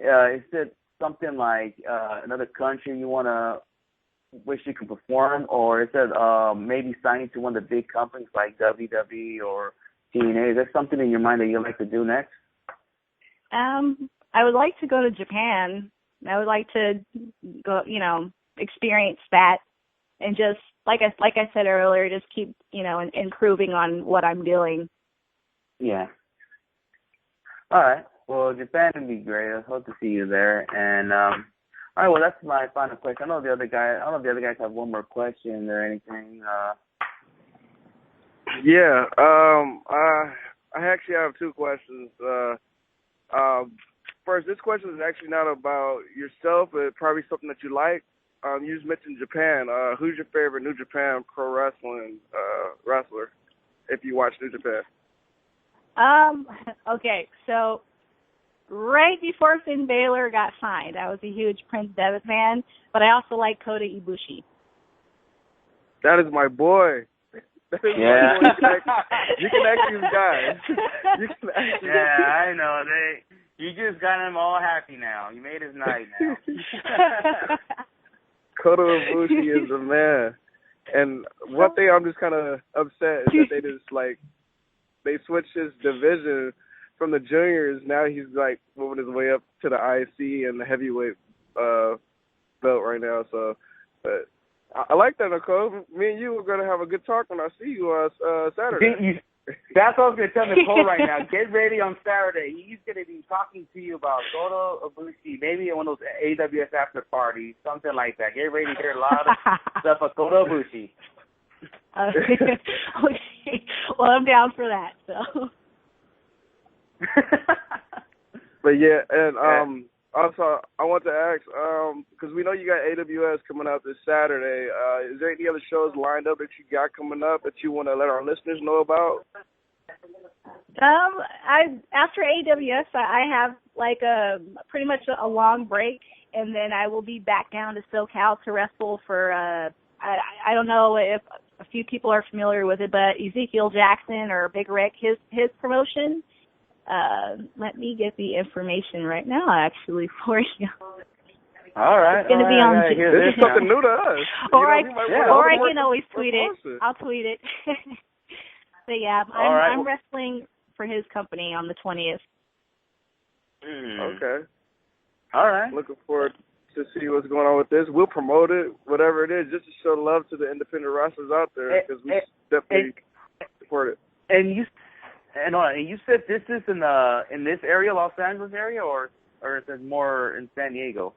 Speaker 1: is it something like another country you want to wish you could perform, or is it maybe signing to one of the big companies like WWE or TNA? Is there something in your mind that you'd like to do next?
Speaker 3: I would like to go to Japan. I would like to go, you know, experience that, and just like I said earlier, just keep, you know, improving on what I'm doing. Yeah.
Speaker 1: All right. Well, Japan would be great. I hope to see you there. And all right. Well, that's my final question. I don't know if the other guys have one more question or anything.
Speaker 4: Yeah. I actually have two questions. First, this question is actually not about yourself, but probably something that you like. You just mentioned Japan. Who's your favorite New Japan Pro Wrestling wrestler, if you watch New Japan?
Speaker 3: Okay, so right before Finn Balor got signed, I was a huge Prince Devitt fan, but I also like Kota Ibushi.
Speaker 4: That is my boy. That is my boy. You can ask these guys.
Speaker 1: Yeah, I know. You just got him all happy now. You made his night now.
Speaker 4: Kota Ibushi is the man. And one thing I'm just kind of upset is that they just, like, they switched his division from the juniors. Now he's, like, moving his way up to the IC and the heavyweight belt right now. So, but I like that, Nicole. Me and you are going to have a good talk when I see you Saturday.
Speaker 1: That's what I was going to tell Nicole right now. Get ready on Saturday. He's going to be talking to you about Kota Ibushi, maybe at one of those AWS after parties, something like that. Get ready to hear a lot of stuff about Kota Ibushi.
Speaker 3: Okay. Well, I'm down for that. So.
Speaker 4: But yeah, and also I want to ask, because we know you got AWS coming out this Saturday. Is there any other shows lined up that you got coming up that you want to let our listeners know about?
Speaker 3: After AWS, I have like pretty much a long break, and then I will be back down to SoCal to wrestle for. I don't know if a few people are familiar with it, but Ezekiel Jackson or Big Rick, his promotion. Let me get the information right now, actually, for you.
Speaker 1: All right.
Speaker 3: It's going to be on.
Speaker 4: It's something new to us.
Speaker 3: Or I can always tweet it. I'll tweet it. But yeah, I'm wrestling for his company on the 20th.
Speaker 4: Okay.
Speaker 1: All right.
Speaker 4: Looking forward to see what's going on with this. We'll promote it, whatever it is, just to show love to the independent wrestlers out there, because we definitely support it.
Speaker 1: And you said this is in this area, Los Angeles area, or is it more in San Diego?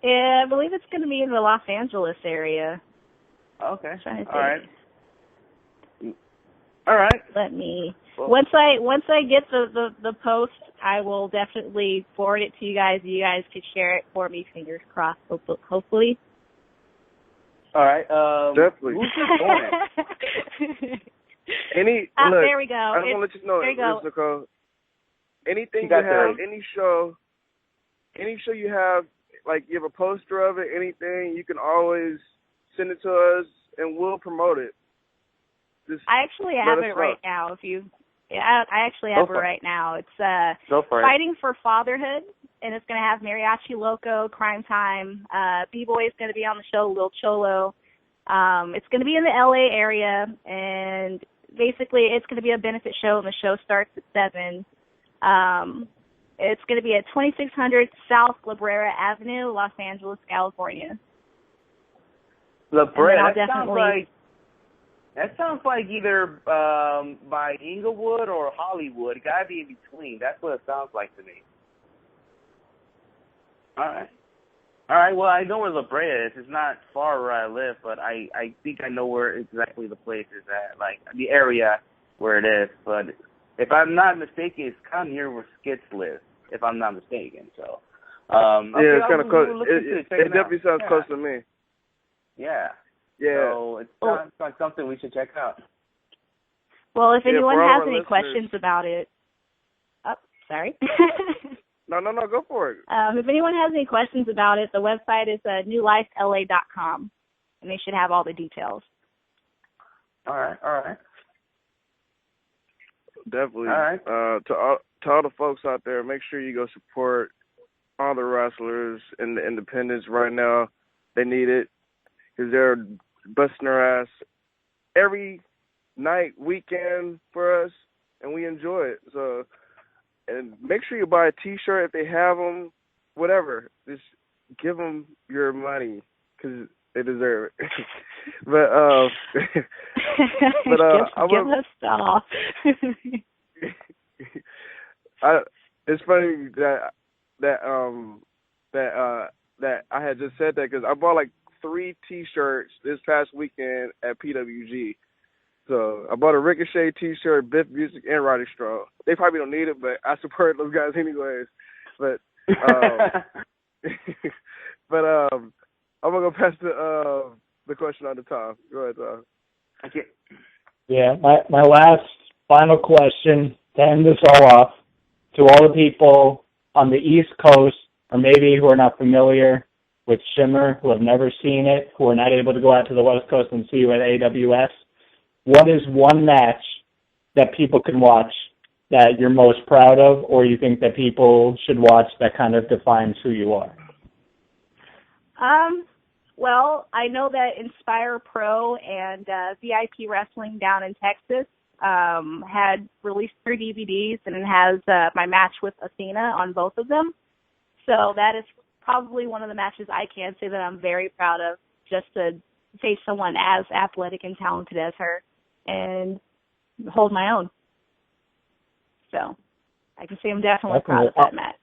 Speaker 3: Yeah, I believe it's going to be in the Los Angeles area.
Speaker 1: Okay.
Speaker 3: All
Speaker 1: right. All right.
Speaker 3: Let me. Once I get the post, I will definitely forward it to you guys. You guys could share it for me. Fingers crossed. Hopefully.
Speaker 1: All right.
Speaker 4: Definitely.
Speaker 1: Who's this going?
Speaker 4: Look,
Speaker 3: there we go.
Speaker 4: I just want to let you know,
Speaker 3: there you go.
Speaker 4: Nicole, anything you have, any show you have, like you have a poster of it, anything, you can always send it to us and we'll promote it.
Speaker 3: I actually have it right now. I actually have it right now. It's Fighting for Fatherhood, and it's going to have Mariachi Loco, Crime Time, B-Boy is going to be on the show, Lil Cholo. It's going to be in the LA area, and basically it's going to be a benefit show, and the show starts at 7. It's going to be at 2600 South La Brea Avenue, Los Angeles, California.
Speaker 1: La Brea, that sounds like either by Inglewood or Hollywood. It got to be in between. That's what it sounds like to me. All right. Well, I know where La Brea is. It's not far where I live, but I think I know where exactly the place is at, like the area where it is. But if I'm not mistaken, it's kind of near where Skits lives, if I'm not mistaken. So,
Speaker 4: it's kind of close. It definitely sounds close to me.
Speaker 1: Yeah.
Speaker 4: Yeah.
Speaker 1: So it sounds like something we should check out.
Speaker 3: Well, if anyone has any questions about it, sorry.
Speaker 4: No, go for it.
Speaker 3: If anyone has any questions about it, the website is newlifela.com, and they should have all the details.
Speaker 1: All right.
Speaker 4: Definitely.
Speaker 1: All right.
Speaker 4: To all the folks out there, make sure you go support all the wrestlers in the independents right now. They need it because they're busting their ass every night, weekend for us, and we enjoy it. So, and make sure you buy a T-shirt if they have them, whatever. Just give them your money because they deserve it.
Speaker 3: give us stuff.
Speaker 4: It's funny that I had just said that because I bought like 3 T-shirts this past weekend at PWG. So I bought a Ricochet T-shirt, Biff Music, and Roddy Strong. They probably don't need it, but I support those guys anyways. But I'm gonna go pass the question on to Tom. Go ahead, Tom.
Speaker 1: Okay.
Speaker 2: Yeah, my last final question to end this all off, to all the people on the East Coast, or maybe who are not familiar with Shimmer, who have never seen it, who are not able to go out to the West Coast and see you at AWS, what is one match that people can watch that you're most proud of, or you think that people should watch that kind of defines who you are?
Speaker 3: Well, I know that Inspire Pro and VIP Wrestling down in Texas had released 3 DVDs, and it has my match with Athena on both of them. So that is probably one of the matches I can say that I'm very proud of, just to face someone as athletic and talented as her and hold my own. So I can say I'm definitely proud of that match.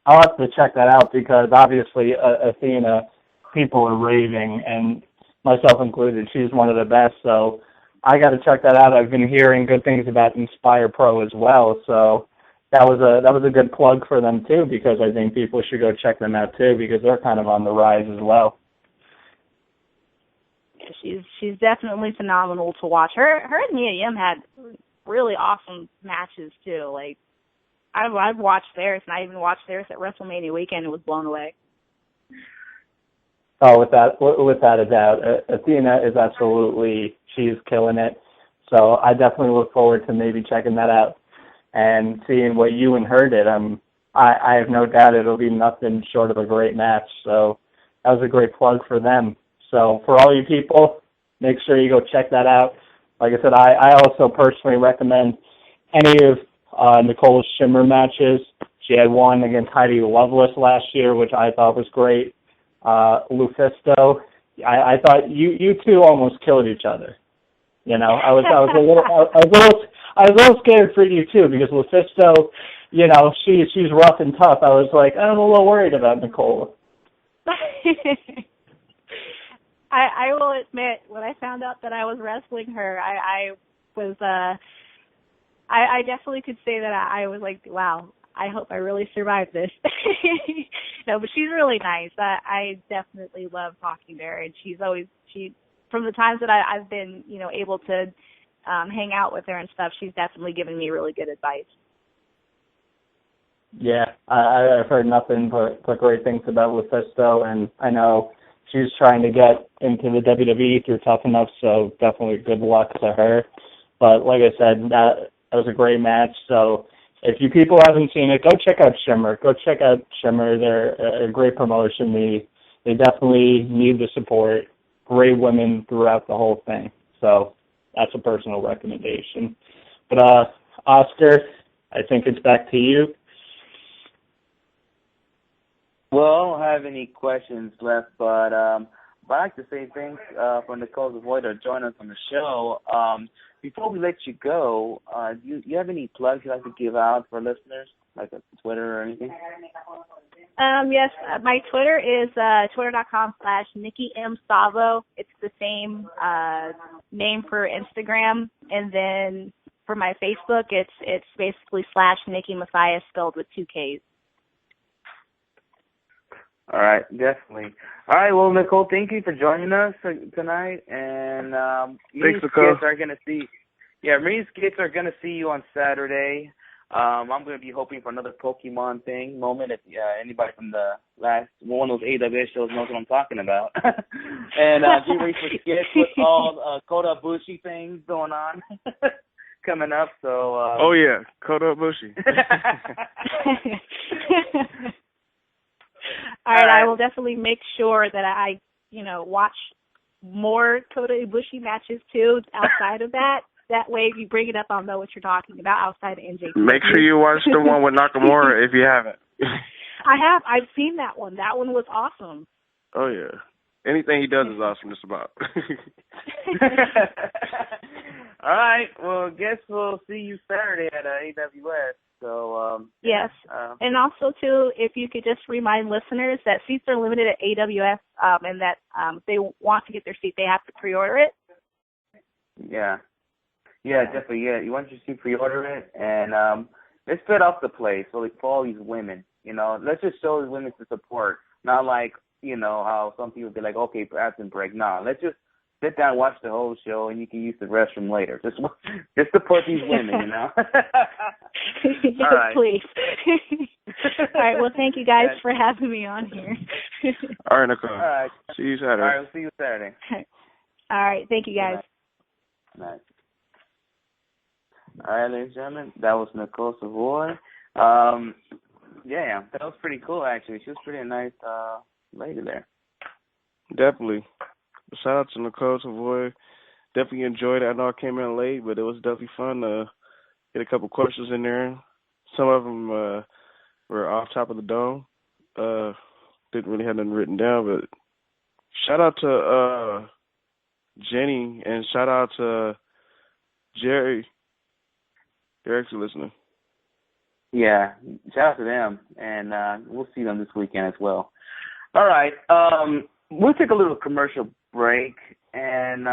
Speaker 2: I'll have to check that out because obviously Athena, people are raving, and myself included, she's one of the best. So I got to check that out. I've been hearing good things about Inspire Pro as well. So that was a good plug for them too, because I think people should go check them out too, because they're kind of on the rise as well.
Speaker 3: Yeah, she's definitely phenomenal to watch. Her and Mia Yim had really awesome matches too. Like I've watched theirs, and I even watched theirs at WrestleMania weekend and was blown away.
Speaker 2: Oh, without a doubt, Athena is absolutely, she's killing it. So I definitely look forward to maybe checking that out and seeing what you and her did. I have no doubt it'll be nothing short of a great match. So that was a great plug for them. So for all you people, make sure you go check that out. Like I said, I also personally recommend any of Nicole's Shimmer matches. She had one against Heidi Lovelace last year, which I thought was great. Lufisto, I thought you two almost killed each other. You know, I was a little scared for you too, because Lufisto, you know, she's rough and tough. I was like, I'm a little worried about Nicole.
Speaker 3: I will admit, when I found out that I was wrestling her, I definitely could say that I was like, wow, I hope I really survive this. No, but she's really nice. I definitely love talking to her, and she from the times that I've been, able to hang out with her and stuff, she's definitely given me really good advice.
Speaker 2: Yeah, I've heard nothing but great things about Lufisto, and I know she's trying to get into the WWE through Tough Enough, so definitely good luck to her. But like I said, that was a great match, so if you people haven't seen it, go check out Shimmer. Go check out Shimmer. They're a great promotion. They definitely need the support. Great women throughout the whole thing. So that's a personal recommendation. But Oscar, I think it's back to you.
Speaker 1: Well, I don't have any questions left, but I'd like to say thanks for Nicole Savoy to join us on the show. Before we let you go, do you have any plugs you'd like to give out for listeners, like a Twitter or anything?
Speaker 3: Yes, my Twitter is twitter.com/Nikki M. Savo. It's the same name for Instagram, and then for my Facebook, it's basically /Nikki Messiah spelled with 2 Ks.
Speaker 1: All right, definitely. All right, well, Nicole, thank you for joining us tonight. And me and Skits are going to see. Yeah, me and Skits are going to see you on Saturday. I'm going to be hoping for another Pokemon moment. If anybody from the one of those AWS shows knows what I'm talking about. And get ready for Skits with all Kota Ibushi things going on coming up. So.
Speaker 4: Oh yeah, Kota Ibushi.
Speaker 3: All right, I will definitely make sure that I, watch more Kota Ibushi matches too outside of that. That way, if you bring it up, I'll know what you're talking about outside of NJPW.
Speaker 4: Make sure you watch the one with Nakamura if you haven't.
Speaker 3: I have. I've seen that one. That one was awesome.
Speaker 4: Oh, yeah. Anything he does is awesome, just about.
Speaker 1: All right. Well, I guess we'll see you Saturday at AWS. So
Speaker 3: yes, and also too, if you could just remind listeners that seats are limited at AWS, and that if they want to get their seat, they have to pre-order it.
Speaker 1: Yeah, definitely. Yeah, you want your seat, pre-order it, and let's fit up the place for all these women. Let's just show these women the support, not like how some people be like, okay, perhaps in break. No, let's just sit down, watch the whole show, and you can use the restroom later. Just support these women,
Speaker 3: Yes,
Speaker 1: all right.
Speaker 3: please. All right. Well, thank you guys for having me on here.
Speaker 4: All right, Nicole.
Speaker 1: All right.
Speaker 4: See you Saturday.
Speaker 1: All right. We'll see you Saturday.
Speaker 3: All right. Thank you, guys.
Speaker 1: All right. All right, ladies and gentlemen, that was Nicole Savoy. Yeah, that was pretty cool, actually. She was pretty nice lady there.
Speaker 4: Definitely. Shout out to Nicole Savoy. Definitely enjoyed it. I know I came in late, but it was definitely fun to get a couple questions in there. Some of them were off top of the dome. Didn't really have nothing written down, but shout out to Jenny and shout out to Jerry. They're actually listening.
Speaker 1: Yeah, shout out to them, and we'll see them this weekend as well. All right, we'll take a little commercial break, and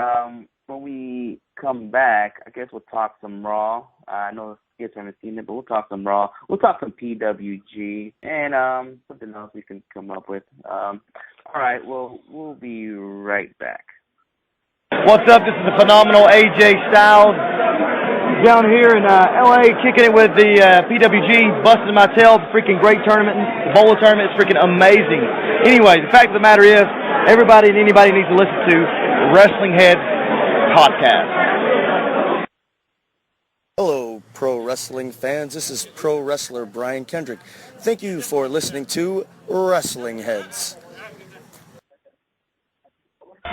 Speaker 1: when we come back, I guess we'll talk some Raw. I know kids haven't seen it, but we'll talk some Raw. We'll talk some PWG, and something else we can come up with. All right, well, we'll be right back.
Speaker 5: What's up? This is the phenomenal AJ Styles down here in LA, kicking it with the PWG, busting my tail. Freaking great tournament. The bowler tournament is freaking amazing. Anyway, the fact of the matter is, everybody and anybody needs to listen to Wrestlingheads podcast.
Speaker 6: Hello, pro wrestling fans. This is pro wrestler Brian Kendrick. Thank you for listening to Wrestlingheads.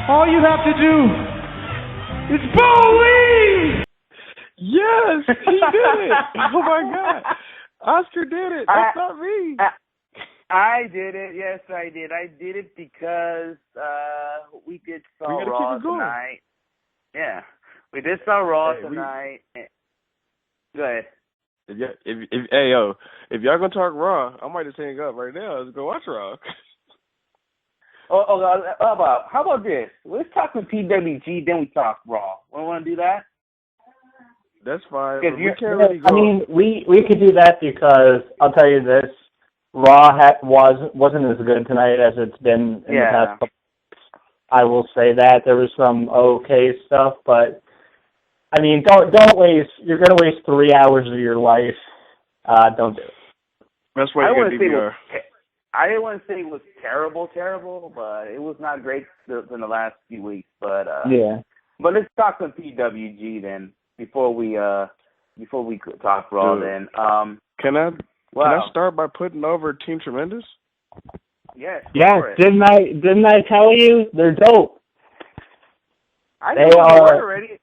Speaker 7: All you have to do is believe!
Speaker 4: Yes, he did it. Oh, my God. Oscar did it. That's not me.
Speaker 1: I did it. Yes, I did. I did it because we did saw Raw tonight. Yeah, we did saw Raw tonight. Go ahead.
Speaker 4: If y'all gonna talk Raw, I might just hang up right now. Let's go watch Raw.
Speaker 1: How about this? Let's talk with PWG, then we talk Raw. We want to do that?
Speaker 4: That's fine.
Speaker 1: But
Speaker 4: We can't really go.
Speaker 2: I mean, we could do that because I'll tell you this: Raw wasn't as good tonight as it's been in the past couple. I will say that there was some okay stuff, but I mean, don't waste. You're going to waste 3 hours of your life. Don't do it.
Speaker 4: That's why you get DVR.
Speaker 1: I didn't want to say it was terrible, but it was not great in the last few weeks. But
Speaker 2: yeah.
Speaker 1: But let's talk some PWG then before we talk Raw.
Speaker 4: Dude.
Speaker 1: Then
Speaker 4: Can I start by putting over Team Tremendous?
Speaker 1: Yes.
Speaker 2: Yeah. Didn't I tell you they're dope?
Speaker 1: They are already.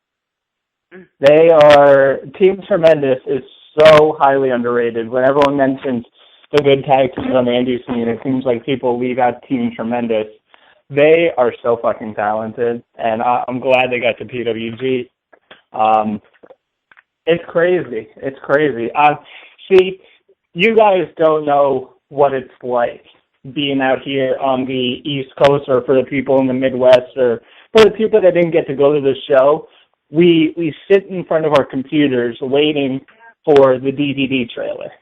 Speaker 2: They are. Team Tremendous is so highly underrated. When everyone mentions the good tag teams on the indie scene, it seems like people leave out Team Tremendous. They are so fucking talented, and I'm glad they got to PWG. It's crazy. It's crazy. See, you guys don't know what it's like being out here on the East Coast, or for the people in the Midwest, or for the people that didn't get to go to the show. We sit in front of our computers waiting for the DVD trailer.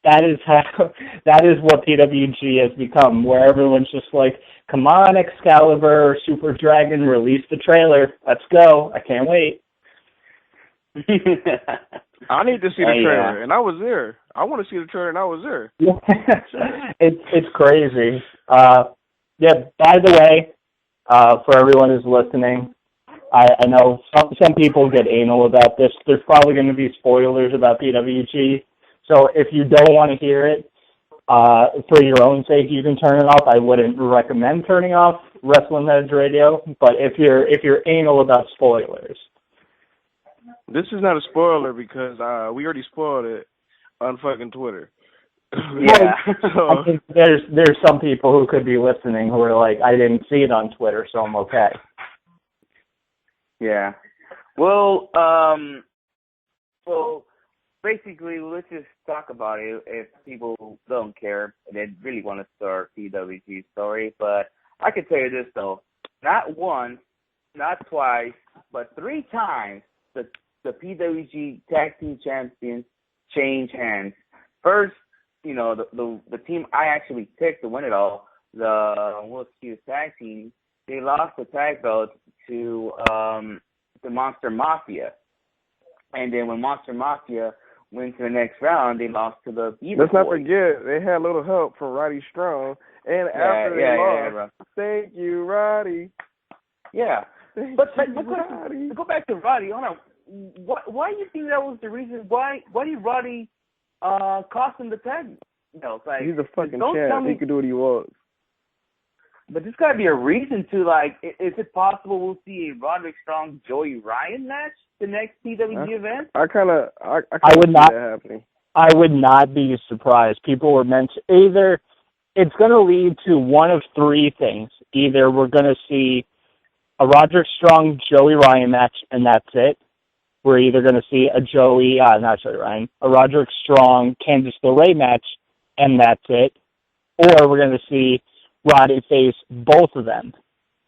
Speaker 2: That is what PWG has become, where everyone's just like, come on, Excalibur, Super Dragon, release the trailer. Let's go. I can't wait.
Speaker 4: I need to see the trailer, and I was there. I want to see the trailer, and I was there.
Speaker 2: It's crazy. By the way, for everyone who's listening, I know some people get anal about this. There's probably going to be spoilers about PWG. So if you don't want to hear it, for your own sake, you can turn it off. I wouldn't recommend turning off Wrestlingheads Radio, but if you're anal about spoilers.
Speaker 4: This is not a spoiler because we already spoiled it on fucking Twitter.
Speaker 1: Yeah.
Speaker 2: So, I think there's some people who could be listening who are like, I didn't see it on Twitter, so I'm okay.
Speaker 1: Yeah. Well, basically, let's just talk about it if people don't care. They really want to start PWG story. But I can tell you this, though. Not once, not twice, but 3 times the PWG Tag Team Champions change hands. First, the team I actually picked to win it all, the World Series Tag Team, they lost the tag belt to the Monster Mafia. And then when Monster Mafia went to the next round, they lost to the Beaver
Speaker 4: Let's not
Speaker 1: Boys.
Speaker 4: forget, they had a little help from Roddy Strong. And after they lost, thank you, Roddy.
Speaker 1: Yeah. But to go back to Roddy, hold on. Why do you think that was the reason? Why did Roddy cost him the tag? Like,
Speaker 4: he's a fucking champ. He can do what he wants.
Speaker 1: But there's got to be a reason to, like, is it possible we'll see a Roderick Strong Joey Ryan match the next PWG event?
Speaker 4: I
Speaker 2: would not.
Speaker 4: see that happening.
Speaker 2: I would not be surprised. People were mentioned either it's going to lead to one of 3 things. Either we're going to see a Roderick Strong Joey Ryan match, and that's it. We're either going to see a Roderick Strong Candice LeRae match, and that's it. Or we're going to see Roddy face both of them.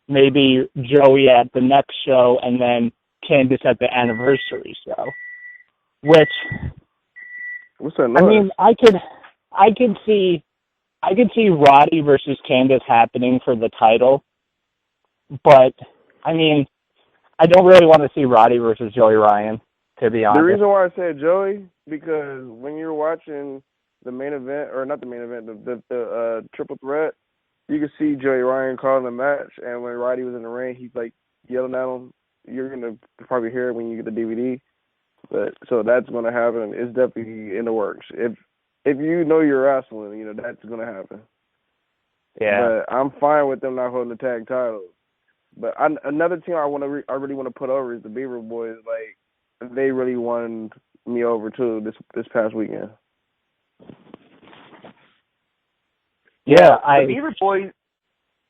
Speaker 2: Maybe Joey at the next show and then Candice at the anniversary show. Which,
Speaker 4: what's that noise?
Speaker 2: I mean, I could see Roddy versus Candice happening for the title, but I mean, I don't really want to see Roddy versus Joey Ryan, to be honest.
Speaker 4: The reason why I said Joey, because when you're watching the main event, or not the main event, the triple threat, you can see Joey Ryan calling the match, and when Roddy was in the ring, he's like yelling at him. You're gonna probably hear it when you get the DVD, but so that's gonna happen. It's definitely in the works. If you know you're wrestling, that's gonna happen.
Speaker 2: Yeah.
Speaker 4: But I'm fine with them not holding the tag titles. But another team I really want to put over is the Beaver Boys. Like, they really won me over too this past weekend.
Speaker 2: Yeah,
Speaker 1: the Beaver Boys.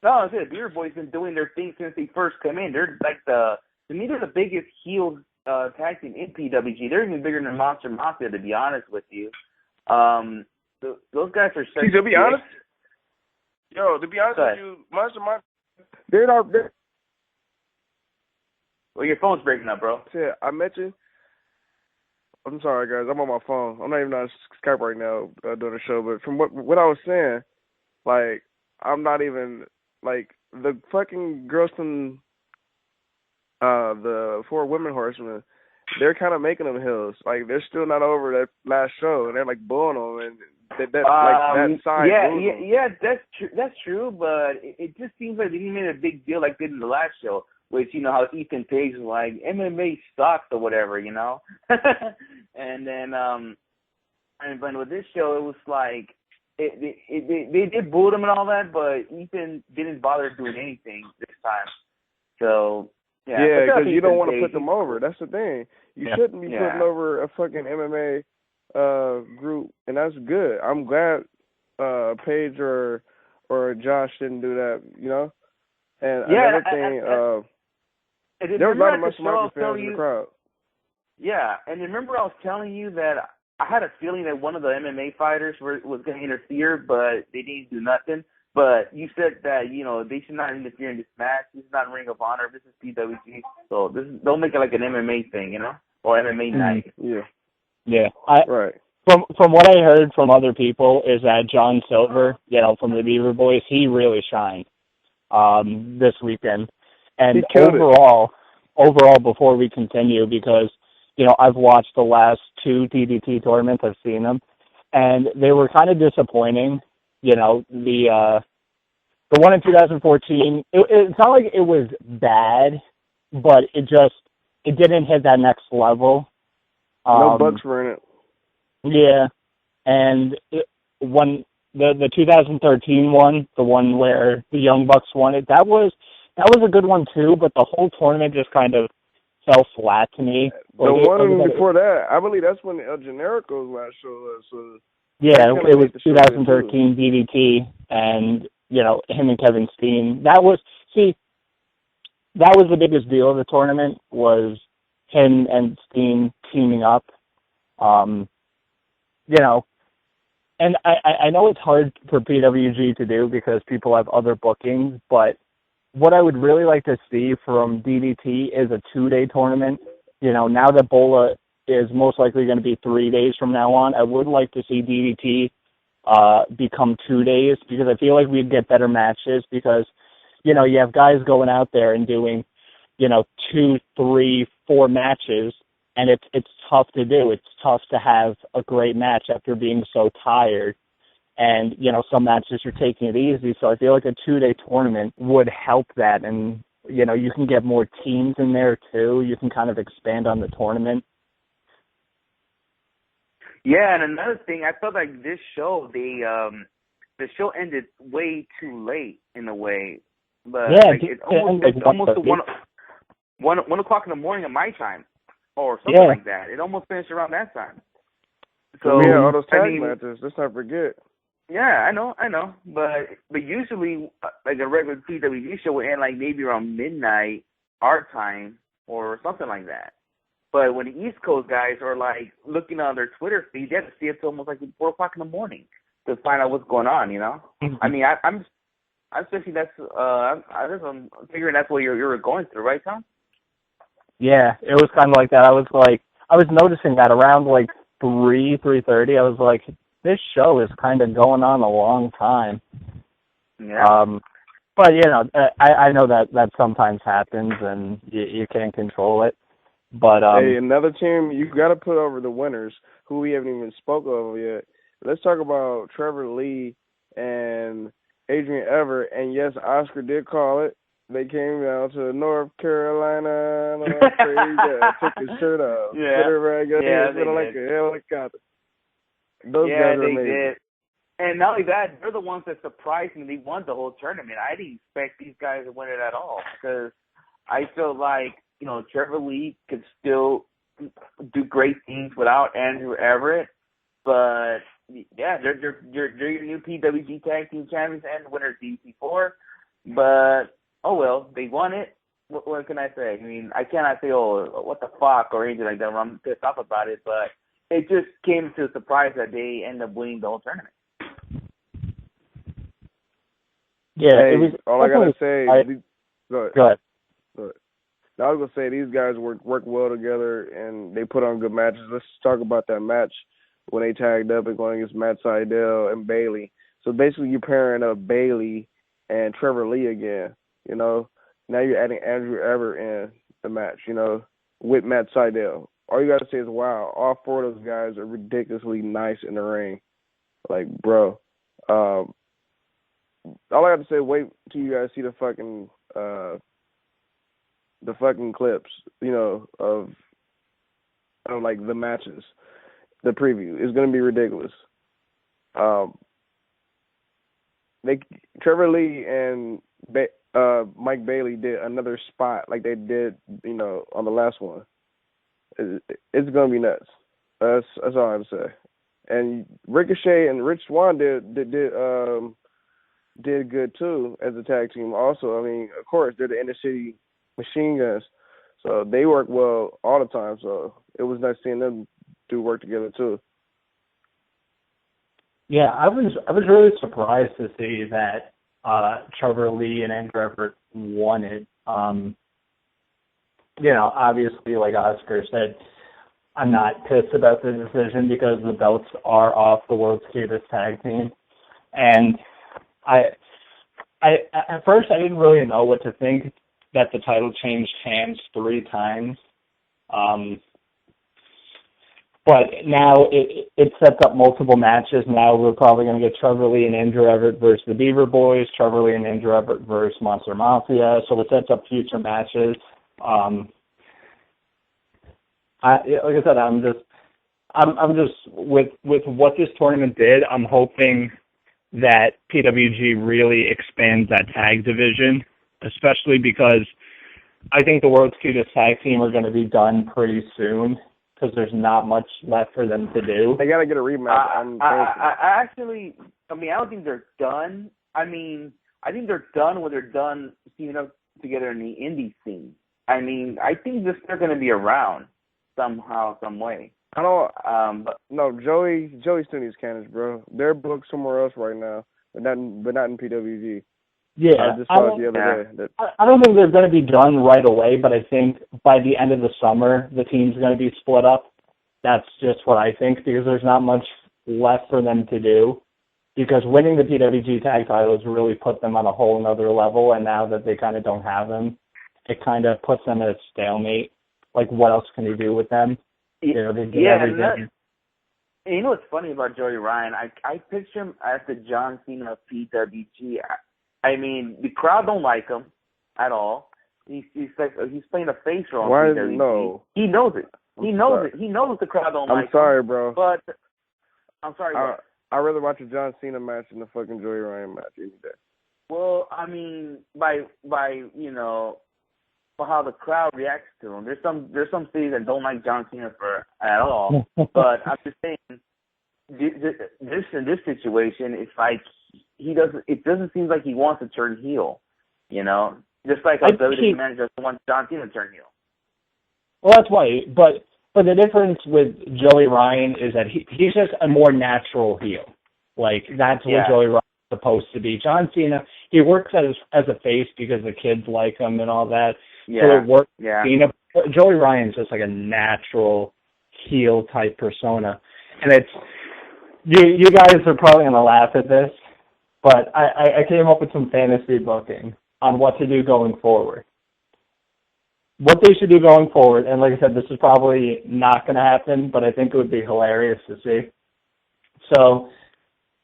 Speaker 1: No, I said the Beaver Boys been doing their thing since they first came in. They're like to me, they're the biggest heel tag team in PWG. They're even bigger than Monster Mafia, to be honest with you. Those guys are.
Speaker 4: To be honest with you, Monster Mafia They're not.
Speaker 1: Well, your phone's breaking up, bro.
Speaker 4: Yeah, I mentioned. I'm sorry, guys. I'm on my phone. I'm not even on Skype right now doing the show. But from what I was saying, like, I'm not even like the fucking girls from the 4 women horsemen. They're kind of making them heels. Like, they're still not over that last show, and they're like booing them, and that side.
Speaker 1: Yeah, that's true. But it just seems like they didn't make a big deal like they did in the last show. Which, you know, how Ethan Page was like, MMA sucks or whatever, you know? And then, but with this show, it was like, they did boo him and all that, but Ethan didn't bother doing anything this time. So, yeah.
Speaker 4: Yeah, because you don't want to put them over. That's the thing. You shouldn't be putting over a fucking MMA group, and that's good. I'm glad Paige or Josh didn't do that, you know? And another thing, there was a lot of Muscle Monkey fans in the crowd.
Speaker 1: Yeah, and remember I was telling you that I had a feeling that one of the MMA fighters was going to interfere, but they didn't do nothing. But you said that, you know, they should not interfere in this match. This is not Ring of Honor. This is PWG. So don't make it like an MMA thing, you know, or MMA night.
Speaker 4: Yeah.
Speaker 2: Yeah.
Speaker 4: Right.
Speaker 2: From what I heard from other people is that John Silver, you know, from the Beaver Boys, he really shined this weekend. And overall, before we continue, because, you know, I've watched the last 2 DDT tournaments, I've seen them, and they were kind of disappointing. You know, the one in 2014, it's not like it was bad, but it didn't hit that next level.
Speaker 4: No bucks were in it.
Speaker 2: Yeah, and the 2013 one, the one where the Young Bucks won it, that was a good one too, but the whole tournament just kind of fell flat to me.
Speaker 4: The one before that, I believe that's when El Generico's last show was. So
Speaker 2: yeah, it was 2013 DDT, and, you know, him and Kevin Steen. That was the biggest deal of the tournament, was him and Steen teaming up. You know, and I know it's hard for PWG to do because people have other bookings, but what I would really like to see from DDT is a 2-day tournament. You know, now that Bola is most likely going to be 3 days from now on, I would like to see DDT become 2 days, because I feel like we'd get better matches, because, you know, you have guys going out there and doing, you know, 2, 3, 4 matches, and it's tough to do. It's tough to have a great match after being so tired. And, you know, some matches you're taking it easy. So I feel like a 2-day tournament would help that. And, you know, you can get more teams in there too. You can kind of expand on the tournament.
Speaker 1: Yeah, and another thing, I felt like this show, the show ended way too late in a way. But
Speaker 2: yeah,
Speaker 1: like, it's almost 1 o'clock in the morning at my time, or something like that. It almost finished around that time. So
Speaker 4: yeah, all those tag matches. Let's not forget.
Speaker 1: Yeah, I know. But usually, like a regular PWG show would end like maybe around midnight our time or something like that. But when the East Coast guys are like looking on their Twitter feed, they have to see it till almost like 4 o'clock in the morning to find out what's going on. You know, I mean, I'm especially I'm figuring that's what you're going through, right, Tom?
Speaker 2: Yeah, it was kind of like that. I was noticing that around like 3:30. I was like, this show is kind of going on a long time.
Speaker 1: Yeah.
Speaker 2: But, you know, I know that sometimes happens, and you can't control it. But
Speaker 4: hey, another team, you got to put over the winners, who we haven't even spoke of yet. Let's talk about Trevor Lee and Adrian Everett. And, yes, Oscar did call it. They came down to North Carolina. Took his shirt off.
Speaker 1: Yeah.
Speaker 4: They like a helicopter. Those guys are amazing.
Speaker 1: Did. And not only that, they're the ones that surprised me. They won the whole tournament. I didn't expect these guys to win it at all, because I feel like, you know, Trevor Lee could still do great things without Andrew Everett. But, yeah, they're your new PWG Tag Team Champions and winners of DC4. But, oh, well, they won it. What can I say? I mean, I cannot say, oh, what the fuck, or anything like that. I'm pissed off about it, but it just came to a surprise that they ended up winning the whole tournament.
Speaker 2: Yeah,
Speaker 4: Hey,
Speaker 2: it was.
Speaker 4: all I gotta say,
Speaker 2: Go ahead.
Speaker 4: I was gonna say these guys work well together and they put on good matches. Let's talk about that match when they tagged up and going against Matt Sydal and Bailey. So basically, you're pairing up Bailey and Trevor Lee again. You know, now you're adding Andrew Everett in the match. You know, with Matt Sydal. All you gotta say is, wow, all four of those guys are ridiculously nice in the ring. Like, bro. All I have to say, wait till you guys see the fucking clips, you know, of like the matches, the preview. It's gonna be ridiculous. Trevor Lee and Mike Bailey did another spot like they did, you know, on the last one. It's gonna be nuts. That's all I have to say. And Ricochet and Rich Swann did good too as a tag team. Also, I mean, of course, they're the Inner City Machine Guns, so they work well all the time. So it was nice seeing them do work together too.
Speaker 2: Yeah, I was really surprised to see that Trevor Lee and Andrew Everett won it. You know, obviously, like Oscar said, I'm not pissed about the decision because the belts are off the World's Cutest Tag Team, and I at first I didn't really know what to think that the title changed hands 3 times. But now it sets up multiple matches. Now we're probably going to get Trevor Lee and Andrew Everett versus the Beaver Boys, Trevor Lee and Andrew Everett versus Monster Mafia. So it sets up future matches. Like I said, I'm just with what this tournament did. I'm hoping that PWG really expands that tag division, especially because I think the World's Cutest Tag Team are going to be done pretty soon because there's not much left for them to do.
Speaker 4: They got to get a rematch.
Speaker 1: I don't think they're done. I mean, I think they're done when they're done teaming up together in the indie scene. I mean, I think they're going to be around somehow, some way.
Speaker 4: I don't. But no, Joey still needs Candice, bro. They're booked somewhere else right now, but not in PWG.
Speaker 2: Yeah,
Speaker 4: I just saw it the other day.
Speaker 2: I don't think they're going to be done right away, but I think by the end of the summer, the team's going to be split up. That's just what I think, because there's not much left for them to do. Because winning the PWG tag titles really put them on a whole another level, and now that they kind of don't have them, it kind of puts them at a stalemate. Like, what else can you do with them? You know, they did everything.
Speaker 1: And you know what's funny about Joey Ryan? I picture him as the John Cena of PWG. I mean, the crowd don't like him at all. He's playing a face role.
Speaker 4: Why? No.
Speaker 1: He knows it. He knows it. He knows the crowd don't like him.
Speaker 4: I'm sorry, bro.
Speaker 1: But I'm sorry.
Speaker 4: I'd rather watch a John Cena match than a fucking Joey Ryan match any day.
Speaker 1: Well, I mean, by you know, for how the crowd reacts to him. There's some cities that don't like John Cena at all. But I'm just saying, this situation, it's like it doesn't seem like he wants to turn heel. You know, just like a WWE manager doesn't want John Cena to turn heel.
Speaker 2: Well, that's why. But the difference with Joey Ryan is that he's just a more natural heel. Like, that's what Joey Ryan's supposed to be. John Cena, he works as a face because the kids like him and all that.
Speaker 1: Yeah.
Speaker 2: So it works.
Speaker 1: Yeah.
Speaker 2: Joey Ryan's just like a natural heel type persona. And it's, you guys are probably going to laugh at this, but I came up with some fantasy booking on what to do going forward. What they should do going forward, and like I said, this is probably not going to happen, but I think it would be hilarious to see. So,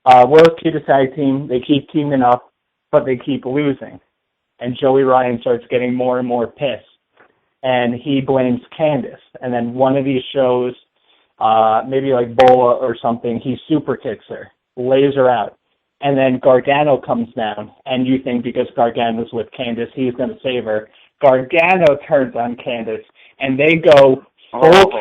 Speaker 2: World's Cutest Tag Team, they keep teaming up, but they keep losing. And Joey Ryan starts getting more and more pissed. And he blames Candice. And then one of these shows, maybe like Bola or something, he super kicks her, lays her out. And then Gargano comes down, and you think because Gargano's with Candice, he's going to save her. Gargano turns on Candice, and they go full.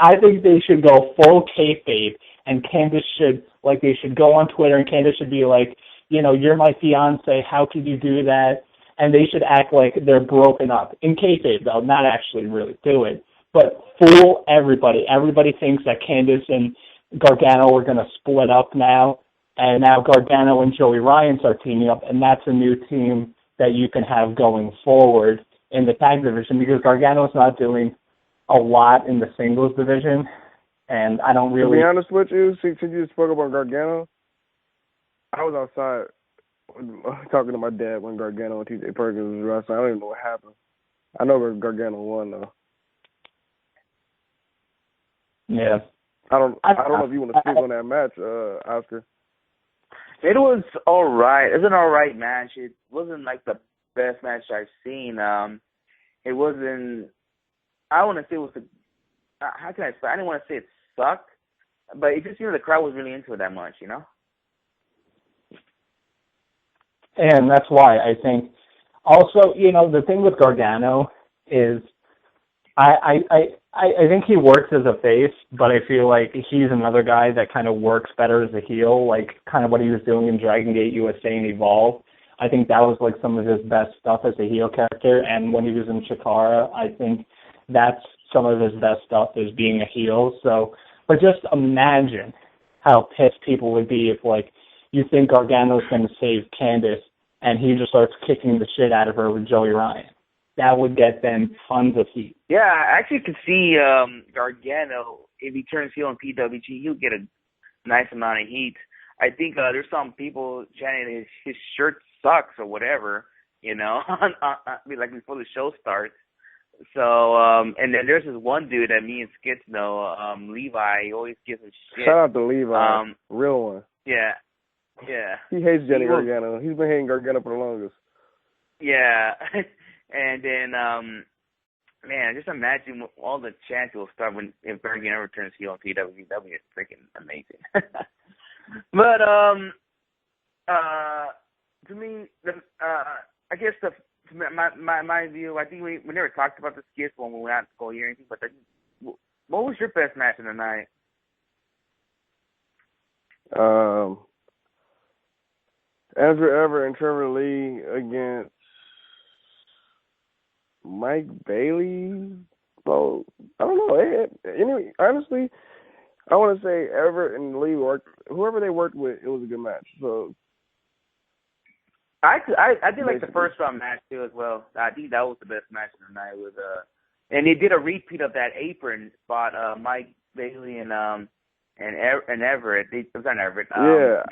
Speaker 2: I think they should go full kayfabe, and Candice should go on Twitter, and Candice should be like, you know, you're my fiance. How could you do that? And they should act like they're broken up in kayfabe, though, not actually really do it, but fool everybody. Everybody thinks that Candice and Gargano are going to split up now. And now Gargano and Joey Ryan are teaming up, and that's a new team that you can have going forward in the tag division, because Gargano's not doing a lot in the singles division, and I don't really...
Speaker 4: To be honest with you, since you spoke about Gargano, I was outside talking to my dad when Gargano and TJ Perkins was wrestling. I don't even know what happened. I know Gargano won, though.
Speaker 2: Yeah.
Speaker 4: I don't know if you want to speak on that match, Oscar.
Speaker 1: It was all right. It was an all right match. It wasn't like the best match I've seen. It wasn't. I want to say it was. How can I say? I didn't want to say it sucked, but it just the crowd was really into it that much,
Speaker 2: And that's why I think. Also, the thing with Gargano is, I think he works as a face, but I feel like he's another guy that kind of works better as a heel, like kind of what he was doing in Dragon Gate USA and Evolve. I think that was like some of his best stuff as a heel character, and when he was in Chikara, I think that's some of his best stuff as being a heel. So, but just imagine how pissed people would be if, like, you think Gargano's going to save Candice, and he just starts kicking the shit out of her with Joey Ryan. That would get them tons of heat.
Speaker 1: Yeah, I actually could see Gargano, if he turns heel on PWG, he'll get a nice amount of heat. I think there's some people chanting his shirt sucks or whatever, like before the show starts. So, and then there's this one dude that me and Skits know, Levi. He always gives him shit.
Speaker 4: Shout out to Levi, real one.
Speaker 1: Yeah.
Speaker 4: He hates Johnny Gargano. He's been hating Gargano for the longest.
Speaker 1: Yeah. And then, man, just imagine all the chants will start if Gargano ever turns heel on PWG. That would be freaking amazing. But to me, I guess my view, I think we never talked about the skits when we went out to go here or anything. But what was your best match of the night?
Speaker 4: Andrew Everett and Trevor Lee against Mike Bailey. So I don't know. Anyway, honestly, I want to say Everett and Lee whoever they worked with, it was a good match. So
Speaker 1: I did like the first round match too as well. I think that was the best match of the night. And they did a repeat of that apron spot. Mike Bailey and Everett. It was not Everett.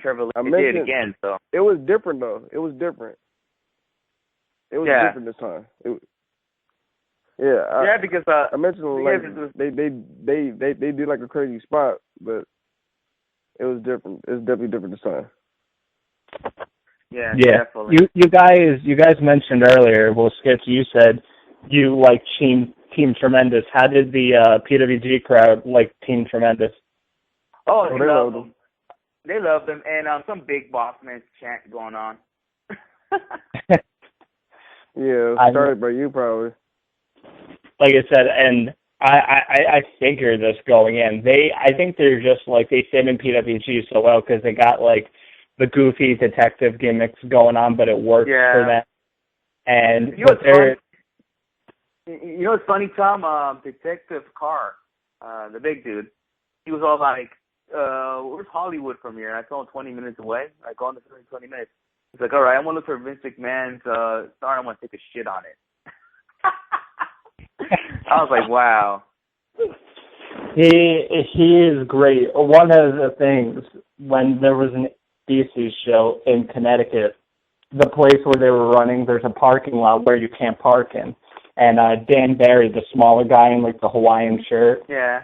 Speaker 1: Trevor Lee did it again. So
Speaker 4: it was different though. It was different. It was different this time. Because I mentioned they did like a crazy spot, but it was different. It's definitely different this time.
Speaker 1: Yeah, definitely.
Speaker 2: You guys mentioned earlier. Well, Skits, you said you like Team Tremendous. How did the PWG crowd like Team Tremendous?
Speaker 1: Oh, they love them. They love them, and some big boss man chant going on.
Speaker 4: Started by you probably.
Speaker 2: Like I said, and I figured this going in. I think they're just like, they fit in PWG so well because they got like the goofy detective gimmicks going on, but it works for them. And
Speaker 1: what's funny, Tom? Detective Carr, the big dude, he was all like, "Where's Hollywood from here?" I told him 20 minutes away. I called him 20 minutes. He's like, "All right, I'm gonna look for Vince McMahon's star. I'm gonna take a shit on it." I was like, wow.
Speaker 2: He is great. One of the things, when there was an DC show in Connecticut, the place where they were running, there's a parking lot where you can't park in. And Dan Barry, the smaller guy in like the Hawaiian shirt.
Speaker 1: Yeah.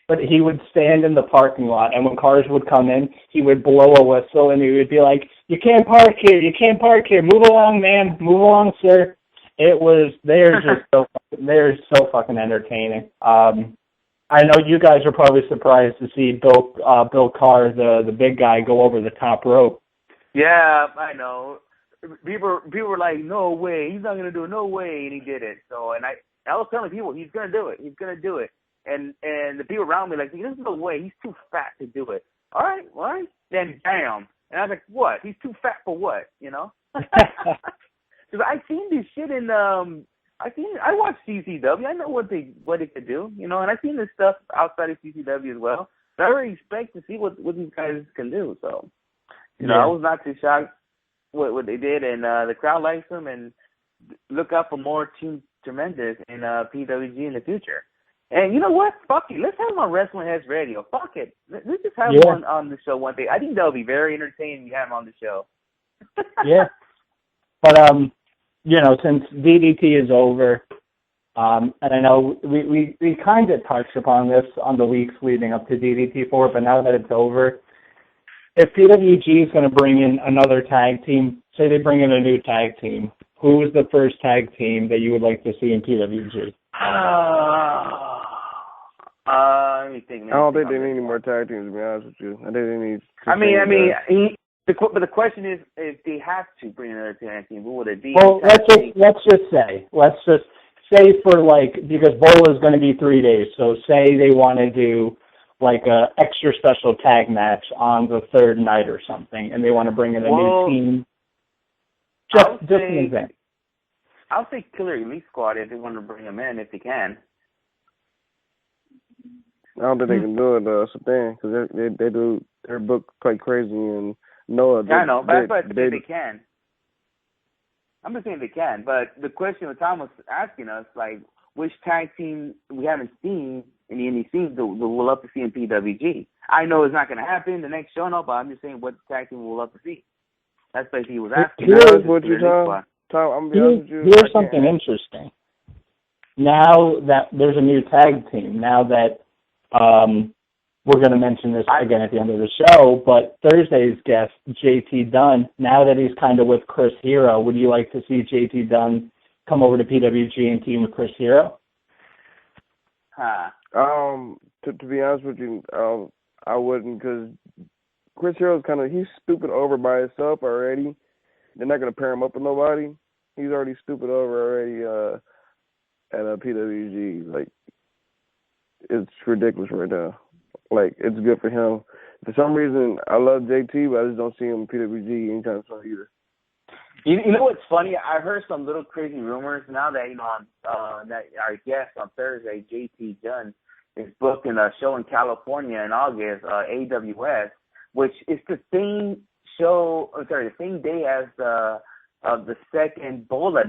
Speaker 2: But he would stand in the parking lot, and when cars would come in, he would blow a whistle, and he would be like, "You can't park here. You can't park here. Move along, man. Move along, sir." They're so fucking entertaining. I know you guys are probably surprised to see Bill Carr, the big guy, go over the top rope.
Speaker 1: Yeah, I know. People were like, "No way, he's not gonna do it. No way," and he did it. So, and I was telling people, he's gonna do it. He's gonna do it. And the people around me like, "There's no way. He's too fat to do it." All right. Then bam. And I was like, "What? He's too fat for what?" Because I've seen this shit in I watch CCW. I know what they could do, and I've seen this stuff outside of CCW as well. I already expect to see what these guys can do. So, I was not too shocked what they did, and the crowd likes them, and look out for more Team Tremendous in PWG in the future. And you know what? Fuck it. Let's have them on Wrestlingheads Radio. Fuck it. Let's just have one on the show one day. I think that would be very entertaining to have them on the show.
Speaker 2: Yeah. But, since DDT is over, and I know we kind of touched upon this on the weeks leading up to DDT4, but now that it's over, if PWG is going to bring in another tag team, say they bring in a new tag team, who is the first tag team that you would like to see in PWG?
Speaker 1: Let me think.
Speaker 4: I don't think they need any more tag teams, to be honest with you. I think they need.
Speaker 1: But the question is, if they have to bring another tag team, who would it be?
Speaker 2: Well, let's just say for because Bola is going to be 3 days, so say they want to do like a extra special tag match on the third night or something, and they want to bring in a new team. Just an example.
Speaker 1: I'll say Killer Elite Squad if they want to bring them in, if they can.
Speaker 4: I don't think they can do it. That's the thing, because they do their book quite crazy and Noah.
Speaker 1: I know, but they can. I'm just saying they can. But the question that Tom was asking us, like, which tag team we haven't seen in the indie scene that we'll love to see in PWG. I know it's not going to happen the next show, no, but I'm just saying what tag team we'll love to see. That's basically he was asking.
Speaker 4: Here's what you Tom, I'm be honest with you.
Speaker 2: Here's something interesting. Now that there's a new tag team, now that we're going to mention this again at the end of the show, but Thursday's guest, JT Dunn, now that he's kind of with Chris Hero, would you like to see JT Dunn come over to PWG and team with Chris Hero?
Speaker 4: To be honest with you, I wouldn't, because Chris Hero's he's stupid over by himself already. They're not going to pair him up with nobody. He's already stupid over already at PWG. Like, it's ridiculous right now. Like, it's good for him. For some reason, I love JT, but I just don't see him in PWG anytime soon either.
Speaker 1: You know what's funny? I heard some little crazy rumors now that, that our guest on Thursday, JT Dunn, is booking a show in California in August, AWS, which is the same show, the same day as the second Bola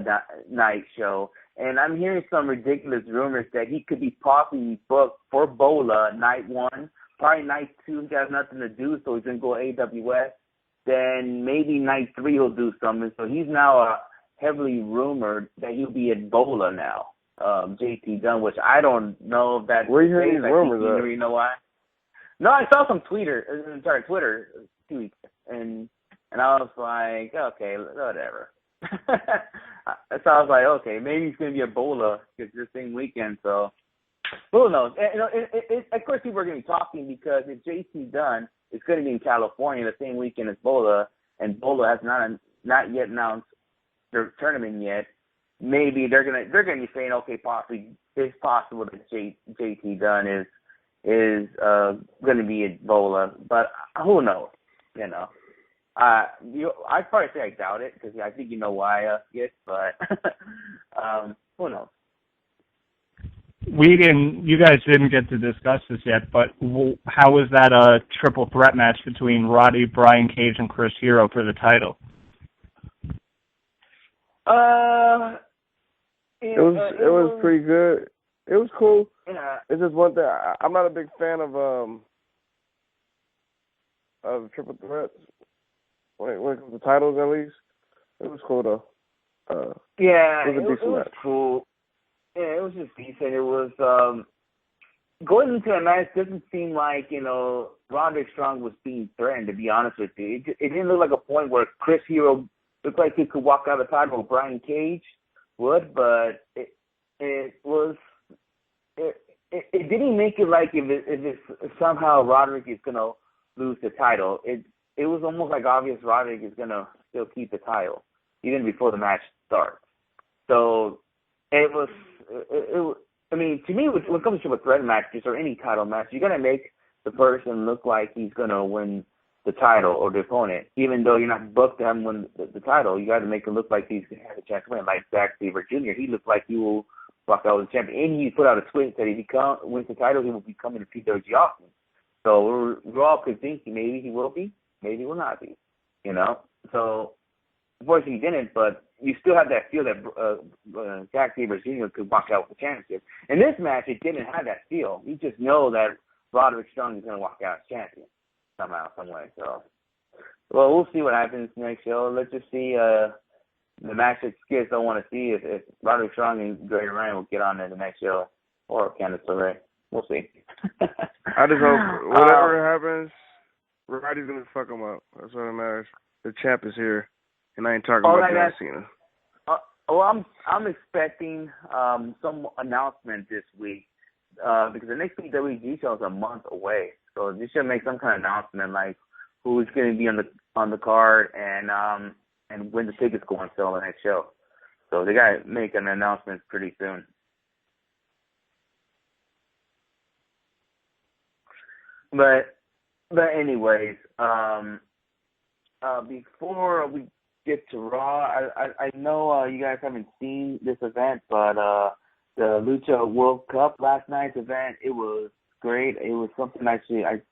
Speaker 1: night show. And I'm hearing some ridiculous rumors that he could be possibly booked for Bola night 1, probably night 2 he has nothing to do, so he's going to go AWS. Then maybe night 3 he'll do something. So he's now heavily rumored that he'll be at Bola now, JT Dunn, which I don't know if that's...
Speaker 4: Where are you hearing these rumors
Speaker 1: at? You know why? No, I saw some Twitter 2 weeks, and I was like, okay, whatever. So I was like, okay, maybe it's going to be a Bola because it's the same weekend, so who knows? Of course, people are going to be talking because if JT Dunn is going to be in California the same weekend as Bola, and Bola has not yet announced their tournament yet, maybe they're going to be saying, okay, possibly it's possible that JT Dunn is going to be at Bola, but who knows? I'd probably say I doubt it because I think you know why, yes, but who knows?
Speaker 2: You guys didn't get to discuss this yet, but how was that a triple threat match between Roddy, Brian Cage, and Chris Hero for the title?
Speaker 4: It was pretty good. It was cool.
Speaker 1: Yeah.
Speaker 4: It's just one thing. I'm not a big fan of triple threats. When it comes to titles, at least, it was cool though.
Speaker 1: It was cool. Yeah, it was just decent. It was going into a match doesn't seem like Roderick Strong was being threatened. To be honest with you, it didn't look like a point where Chris Hero looked like he could walk out of the title with Brian Cage would, but it didn't make it like if somehow Roderick is gonna lose the title. It was almost like obvious Roderick is going to still keep the title, even before the match starts. So it was I mean, to me, when it comes to a threat matches or any title match, you got to make the person look like he's going to win the title or the opponent. Even though you're not booked to have him win the title, you got to make him look like he's going to have a chance to win. Like Zack Sabre Jr., he looked like he will walk out as champion. And he put out a tweet that if he wins the title, he will be coming to PWG Austin. So we're all could think maybe he will be, maybe he will not be, you know. So unfortunately he didn't, but you still have that feel that Zack Sabre Jr. could walk out with the championship. In this match, it didn't have that feel. You just know that Roderick Strong is going to walk out as champion somehow, some way. So, well, we'll see what happens next show. Let's just see the match that Skids don't want to see if Roderick Strong and Grady Ryan will get on in the next show, or Candice LeRae. We'll see.
Speaker 4: I just hope whatever happens, Roddy's going to fuck him up. That's what it matters. The champ is here. And I ain't talking about John Cena.
Speaker 1: Well, I'm expecting some announcement this week because the next PWG show is a month away. So they should make some kind of announcement like who's going to be on the card and when the tickets go on sale the next show. So they got to make an announcement pretty soon. But anyways, before we get to Raw, I know you guys haven't seen this event, but the Lucha World Cup last night's event, it was great. It was something I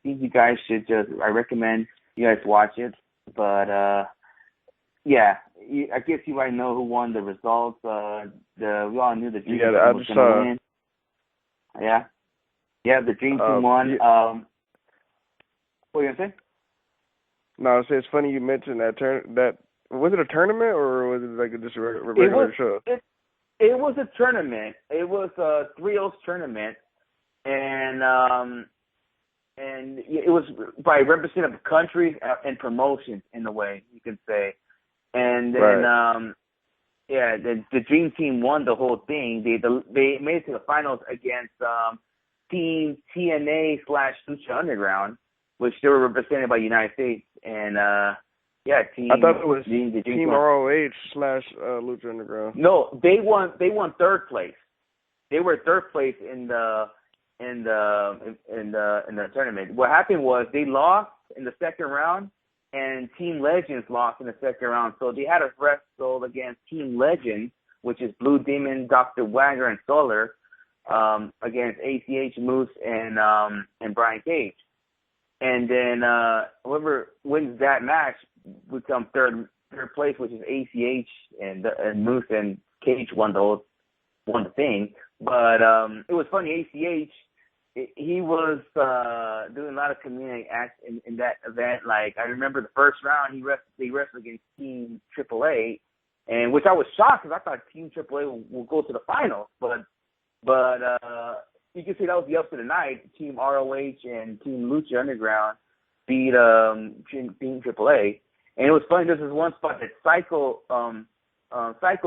Speaker 1: think you guys should I recommend you guys watch it. But yeah, I guess you might know who won the results. We all knew the Dream Team was going to win. Yeah, the Dream Team won. What are you gonna say?
Speaker 4: No, it's funny you mentioned that. Was it a tournament or was it like just a regular show?
Speaker 1: It was a tournament. It was a trios tournament, and it was by representative countries and promotions in a way you can say. And then the Dream Team won the whole thing. They made it to the finals against Team TNA / Lucha Underground, which they were represented by United States and Team.
Speaker 4: I thought it was Team ROH / Lucha Underground.
Speaker 1: No, they won third place. They were third place in the tournament. What happened was they lost in the second round, and Team Legends lost in the second round. So they had to wrestle against Team Legends, which is Blue Demon, Dr. Wagner, and Solar, against ACH, Moose, and Brian Cage. And then whoever wins that match becomes third place, which is ACH and Moose and Cage won the thing. But it was funny. ACH he was doing a lot of community acts in that event. Like I remember the first round they wrestled against Team AAA, and which I was shocked because I thought Team AAA will go to the finals, but you can see that was the upset of the night. Team ROH and Team Lucha Underground beat Team AAA. And it was funny, this is one spot that Psycho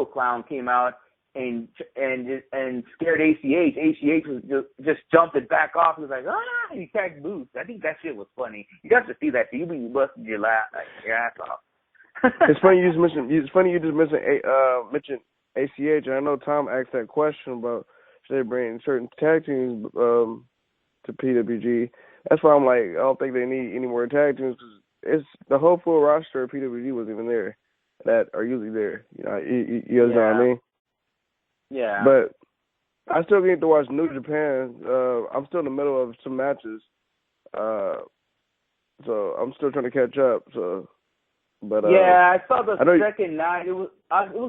Speaker 1: Clown came out and scared ACH. ACH was just jumped it back off. He was like, and he tagged Moose. I think that shit was funny. You got to see that shit. You be busting your ass off.
Speaker 4: It's funny you just mentioned ACH. I know Tom asked that question about should they bring certain tag teams to PWG. That's why I'm like, I don't think they need any more tag teams because it's the whole full roster of PWG wasn't even there that are usually there. You know, you know what I mean?
Speaker 1: Yeah.
Speaker 4: But I still need to watch New Japan. I'm still in the middle of some matches, so I'm still trying to catch up. So, but
Speaker 1: I saw the second night. It was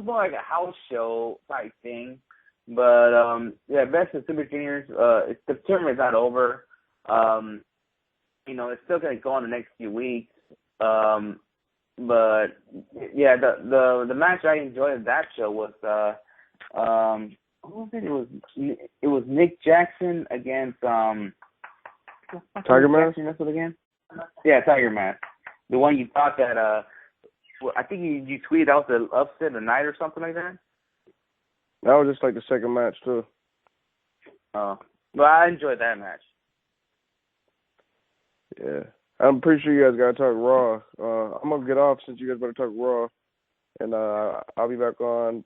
Speaker 1: more like a house show type thing. But Best of Super Juniors. The tournament's not over. It's still going to go on the next few weeks. But yeah, the match I enjoyed at that show was who was it? It was Nick Jackson against
Speaker 4: Tiger Mask.
Speaker 1: Wrestled again? Yeah, Tiger Mask. The one you thought that I think you tweeted out the upset of the night or something like that.
Speaker 4: That was just like the second match too.
Speaker 1: Well, I enjoyed that match.
Speaker 4: Yeah. I'm pretty sure you guys got to talk Raw. I'm going to get off since you guys better talk Raw. And I'll be back on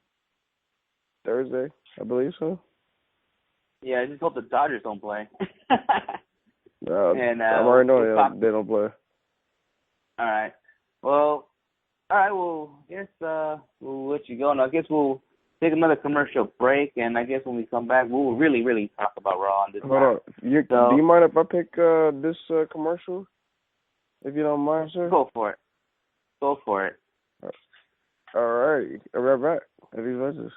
Speaker 4: Thursday, I believe so.
Speaker 1: Yeah, I just hope the Dodgers don't play.
Speaker 4: I'm already knowing they don't play.
Speaker 1: All right. Well, I guess we'll let you go. And I guess we'll take another commercial break, and I guess when we come back, we'll really, really talk about Raw on this.
Speaker 4: Hold on. Do you mind if I pick this commercial? If you don't mind, sir?
Speaker 1: Go for it. Go for it.
Speaker 4: All right. I'll be right back. These legends.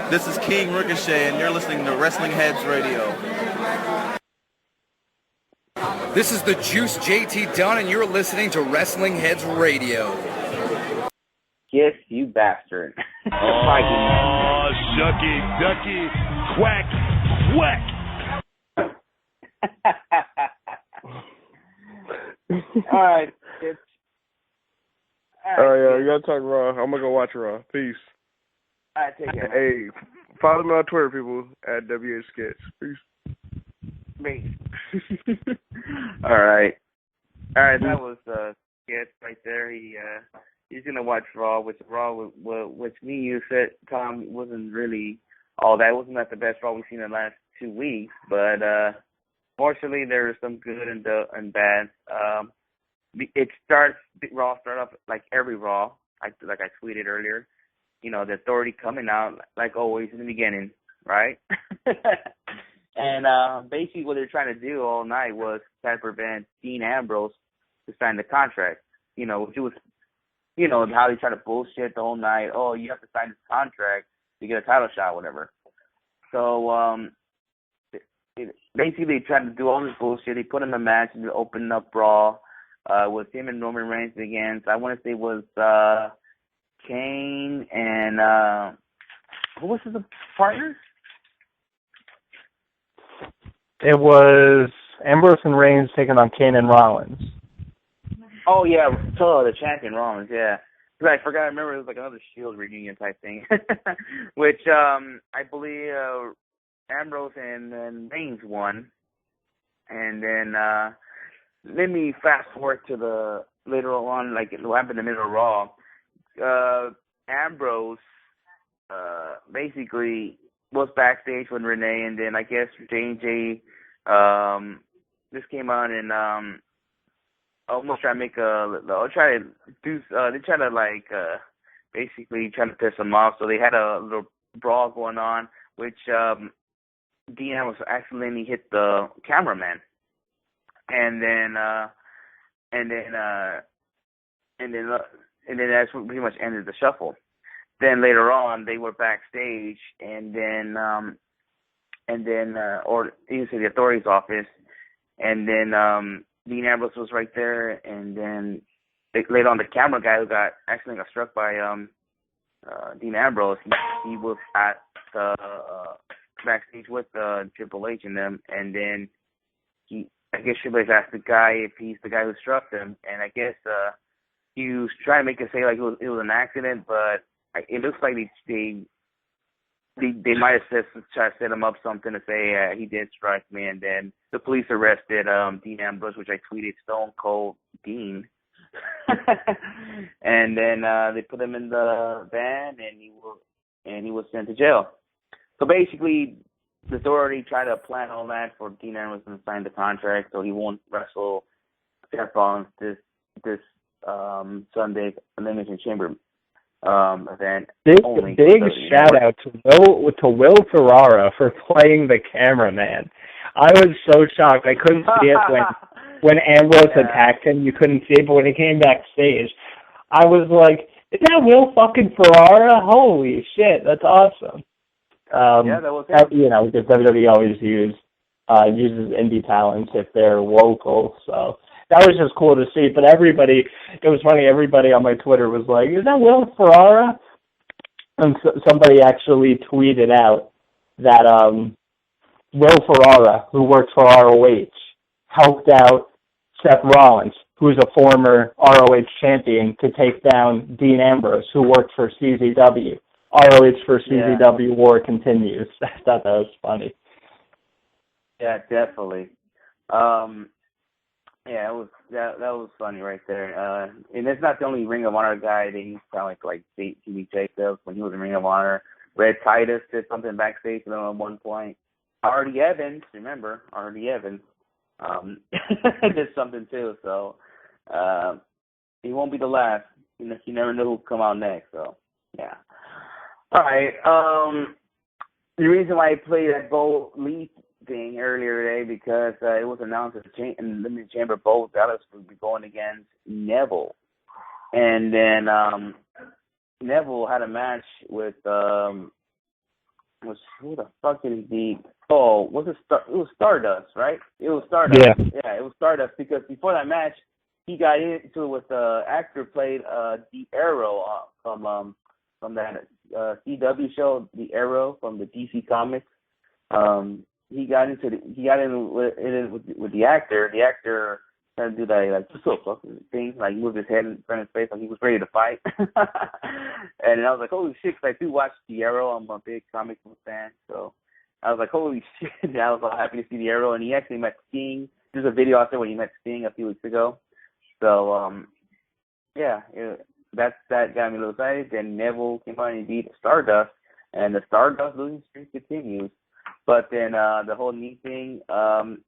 Speaker 8: This is King Ricochet, and you're listening to Wrestlingheads Radio.
Speaker 9: This is the Juice JT Dunn, and you're listening to Wrestlingheads Radio.
Speaker 1: Yes, you bastard.
Speaker 7: Oh, shucky, ducky, quack, quack.
Speaker 1: All right.
Speaker 4: All right, you gotta talk Raw. I'm gonna go watch Raw. Peace.
Speaker 1: All right, take care.
Speaker 4: Hey, follow me on Twitter, people, at WHRADIO. Peace.
Speaker 1: All right, that was sketch right there. He's gonna watch Raw, which me and you said, Tom, wasn't really all that. It wasn't that the best Raw we've seen in the last 2 weeks, but fortunately there was some good and bad. Raw started off like every Raw, like I tweeted earlier. You know, the Authority coming out like always in the beginning, right? And basically what they're trying to do all night was try to prevent Dean Ambrose to sign the contract. You know, which was, you know, how they try to bullshit the whole night. Oh, you have to sign this contract to get a title shot, whatever. So basically they tried to do all this bullshit. They put him in a match and opened up Raw with him and Roman Reigns against, I want to say it was Kane and who was his partner?
Speaker 2: It was Ambrose and Reigns taking on Kane and Rollins.
Speaker 1: Oh, yeah, the champion Rollins, yeah. Because I forgot, I remember it was like another Shield reunion type thing, which I believe Ambrose and Reigns won. And then let me fast forward to the later on, like what happened in the middle of Raw. Ambrose basically was backstage with Renee, and then I guess J&J just came on and almost try to make basically trying to piss him off. So they had a little brawl going on, which Dean Ambrose accidentally hit the cameraman, and then that's what pretty much ended the shuffle. Then later on, they were backstage, or you can say the Authority's office, and then Dean Ambrose was right there, and then later on, the camera guy who got accidentally got struck by Dean Ambrose, he was at the backstage with Triple H and them, and then I guess Triple H asked the guy if he's the guy who struck them, and I guess he was trying to make it say like it was an accident, but it looks like they might have tried to set him up something to say he did strike me, and then the police arrested Dean Ambrose, which I tweeted Stone Cold Dean, and then they put him in the van, and he was sent to jail. So basically, the Authority tried to plan all that for Dean Ambrose to sign the contract, so he won't wrestle Seth Rollins this Sunday Elimination Chamber event.
Speaker 2: Big shout out to Will Ferrara for playing the cameraman. I was so shocked. I couldn't see it when Ambrose attacked him. You couldn't see it, but when he came backstage, I was like, "Is that Will fucking Ferrara? Holy shit, that's awesome!"
Speaker 1: That was him.
Speaker 2: You know, because WWE always uses indie talents if they're local, so. That was just cool to see, but it was funny, everybody on my Twitter was like, is that Will Ferrara? And somebody actually tweeted out that Will Ferrara, who works for ROH, helped out Seth Rollins, who's a former ROH champion, to take down Dean Ambrose, who worked for CZW. ROH for CZW war continues. I thought that was funny.
Speaker 1: Yeah, definitely. Yeah, that was funny right there. And it's not the only Ring of Honor guy that he's kind of like TV Jacobs when he was in Ring of Honor. Red Titus did something backstage with him at one point. Artie Evans, remember Artie Evans, did something too. So he won't be the last. You never know who'll come out next. So yeah. All right. The reason why I played that Bo Lee thing earlier today because it was announced that the Elimination Chamber Bo Dallas would be going against Neville, and then Neville had a match with who the fuck did he beat? Oh, it was Stardust, right? It was Stardust. Yeah, it was Stardust because before that match, he got into it with the actor who played the Arrow from that CW show, The Arrow from the DC Comics. He got in with the actor. The actor tried to do that like just so fucking thing, like move his head in front of his face, like he was ready to fight. And I was like, holy shit! 'Cause I do watch The Arrow. I'm a big comic book fan, so I was like, holy shit! And I was all happy to see The Arrow, and he actually met Sting. There's a video out there when he met Sting a few weeks ago. So that got me a little excited. Then Neville came out and beat Stardust, and the Stardust losing streak continues. But then the whole knee thing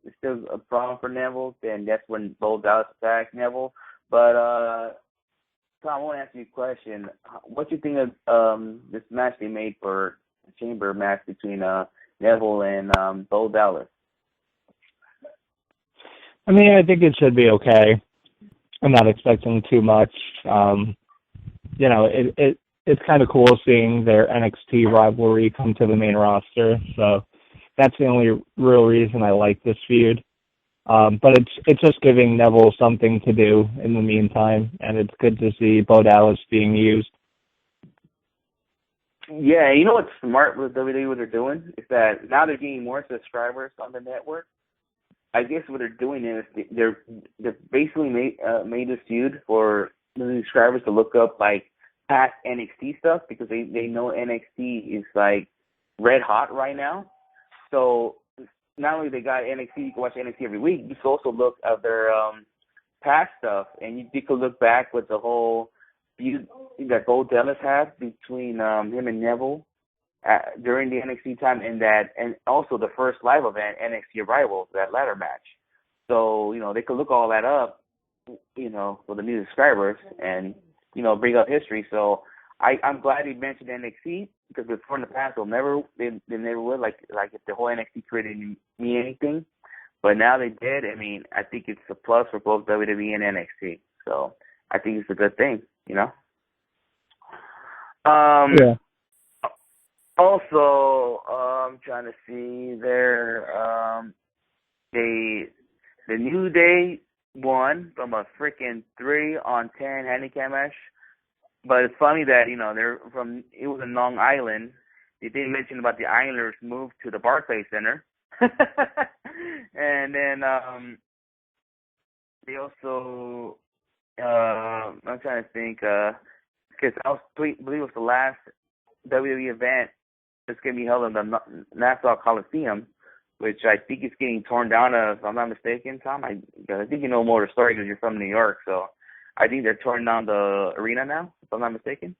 Speaker 1: is still a problem for Neville. Then that's when Bo Dallas attacked Neville. But Tom, I want to ask you a question. What do you think of this match they made for the Chamber match between Neville and Bo Dallas?
Speaker 2: I mean, I think it should be okay. I'm not expecting too much. It's kind of cool seeing their NXT rivalry come to the main roster. So that's the only real reason I like this feud. But it's just giving Neville something to do in the meantime, and it's good to see Bo Dallas being used.
Speaker 1: Yeah, you know what's smart with WWE, what they're doing is that now they're getting more subscribers on the network. I guess what they're doing is they're basically made this feud for the subscribers to look up like past NXT stuff because they know NXT is like red hot right now. So not only they got NXT, you can watch NXT every week. You can also look at their past stuff, and you can look back with the whole feud that Bo Dallas had between him and Neville during the NXT time, and also the first live event, NXT Arrivals, that ladder match. So they could look all that up, for the new subscribers, and bring up history. So I'm glad he mentioned NXT because before in the past they never would like if the whole NXT career didn't mean anything, but now they did. I mean, I think it's a plus for both WWE and NXT. So I think it's a good thing,
Speaker 2: Yeah.
Speaker 1: Also, I'm trying to see there. The New Day won from a freaking 3-on-10 handicap match. But it's funny that, it was in Long Island. They didn't mention about the Islanders moved to the Barclays Center. And then they also, I'm trying to think, because I believe it was the last WWE event that's going to be held in the Nassau Coliseum, which I think is getting torn down, if I'm not mistaken, Tom. I think you know more of the story because you're from New York, so I think they're tearing down the arena now, if I'm not mistaken.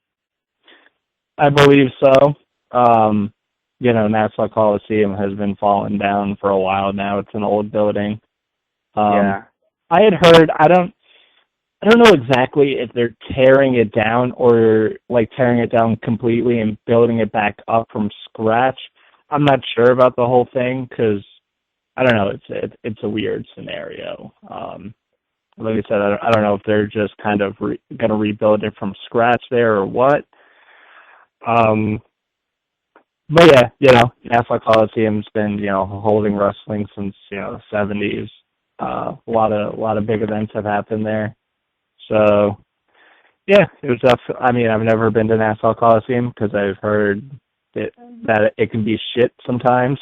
Speaker 2: I believe so. Nassau Coliseum has been falling down for a while now. It's an old building.
Speaker 1: Yeah.
Speaker 2: I had heard, I don't know exactly if they're tearing it down or like tearing it down completely and building it back up from scratch. I'm not sure about the whole thing because I don't know. It's a weird scenario. Like I said, I don't know if they're just kind of going to rebuild it from scratch there or what. But yeah, Nassau Coliseum's been, holding wrestling since, the 70s. A lot of big events have happened there. So, yeah, it was I've never been to Nassau Coliseum because I've heard that it can be shit sometimes.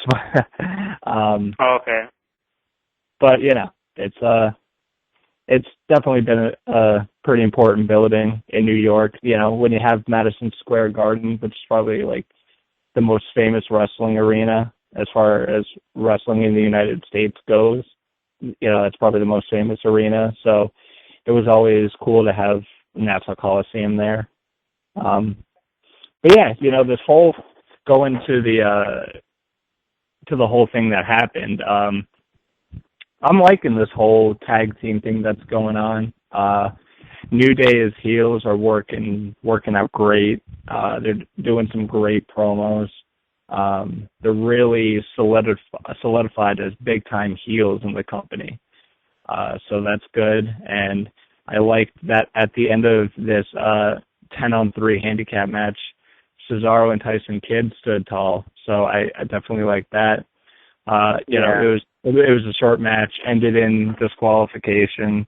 Speaker 1: Okay.
Speaker 2: But, it's definitely been a pretty important building in New York. When you have Madison Square Garden, which is probably like the most famous wrestling arena as far as wrestling in the United States goes, that's probably the most famous arena. So it was always cool to have Nassau Coliseum there. But yeah, this whole going to the whole thing that happened. I'm liking this whole tag team thing that's going on. New Day's heels are working out great. They're doing some great promos. They're really solidified as big-time heels in the company. So that's good. And I liked that at the end of this 10-on-3 handicap match, Cesaro and Tyson Kidd stood tall. So I definitely liked that. You know, it was a short match, ended in disqualification.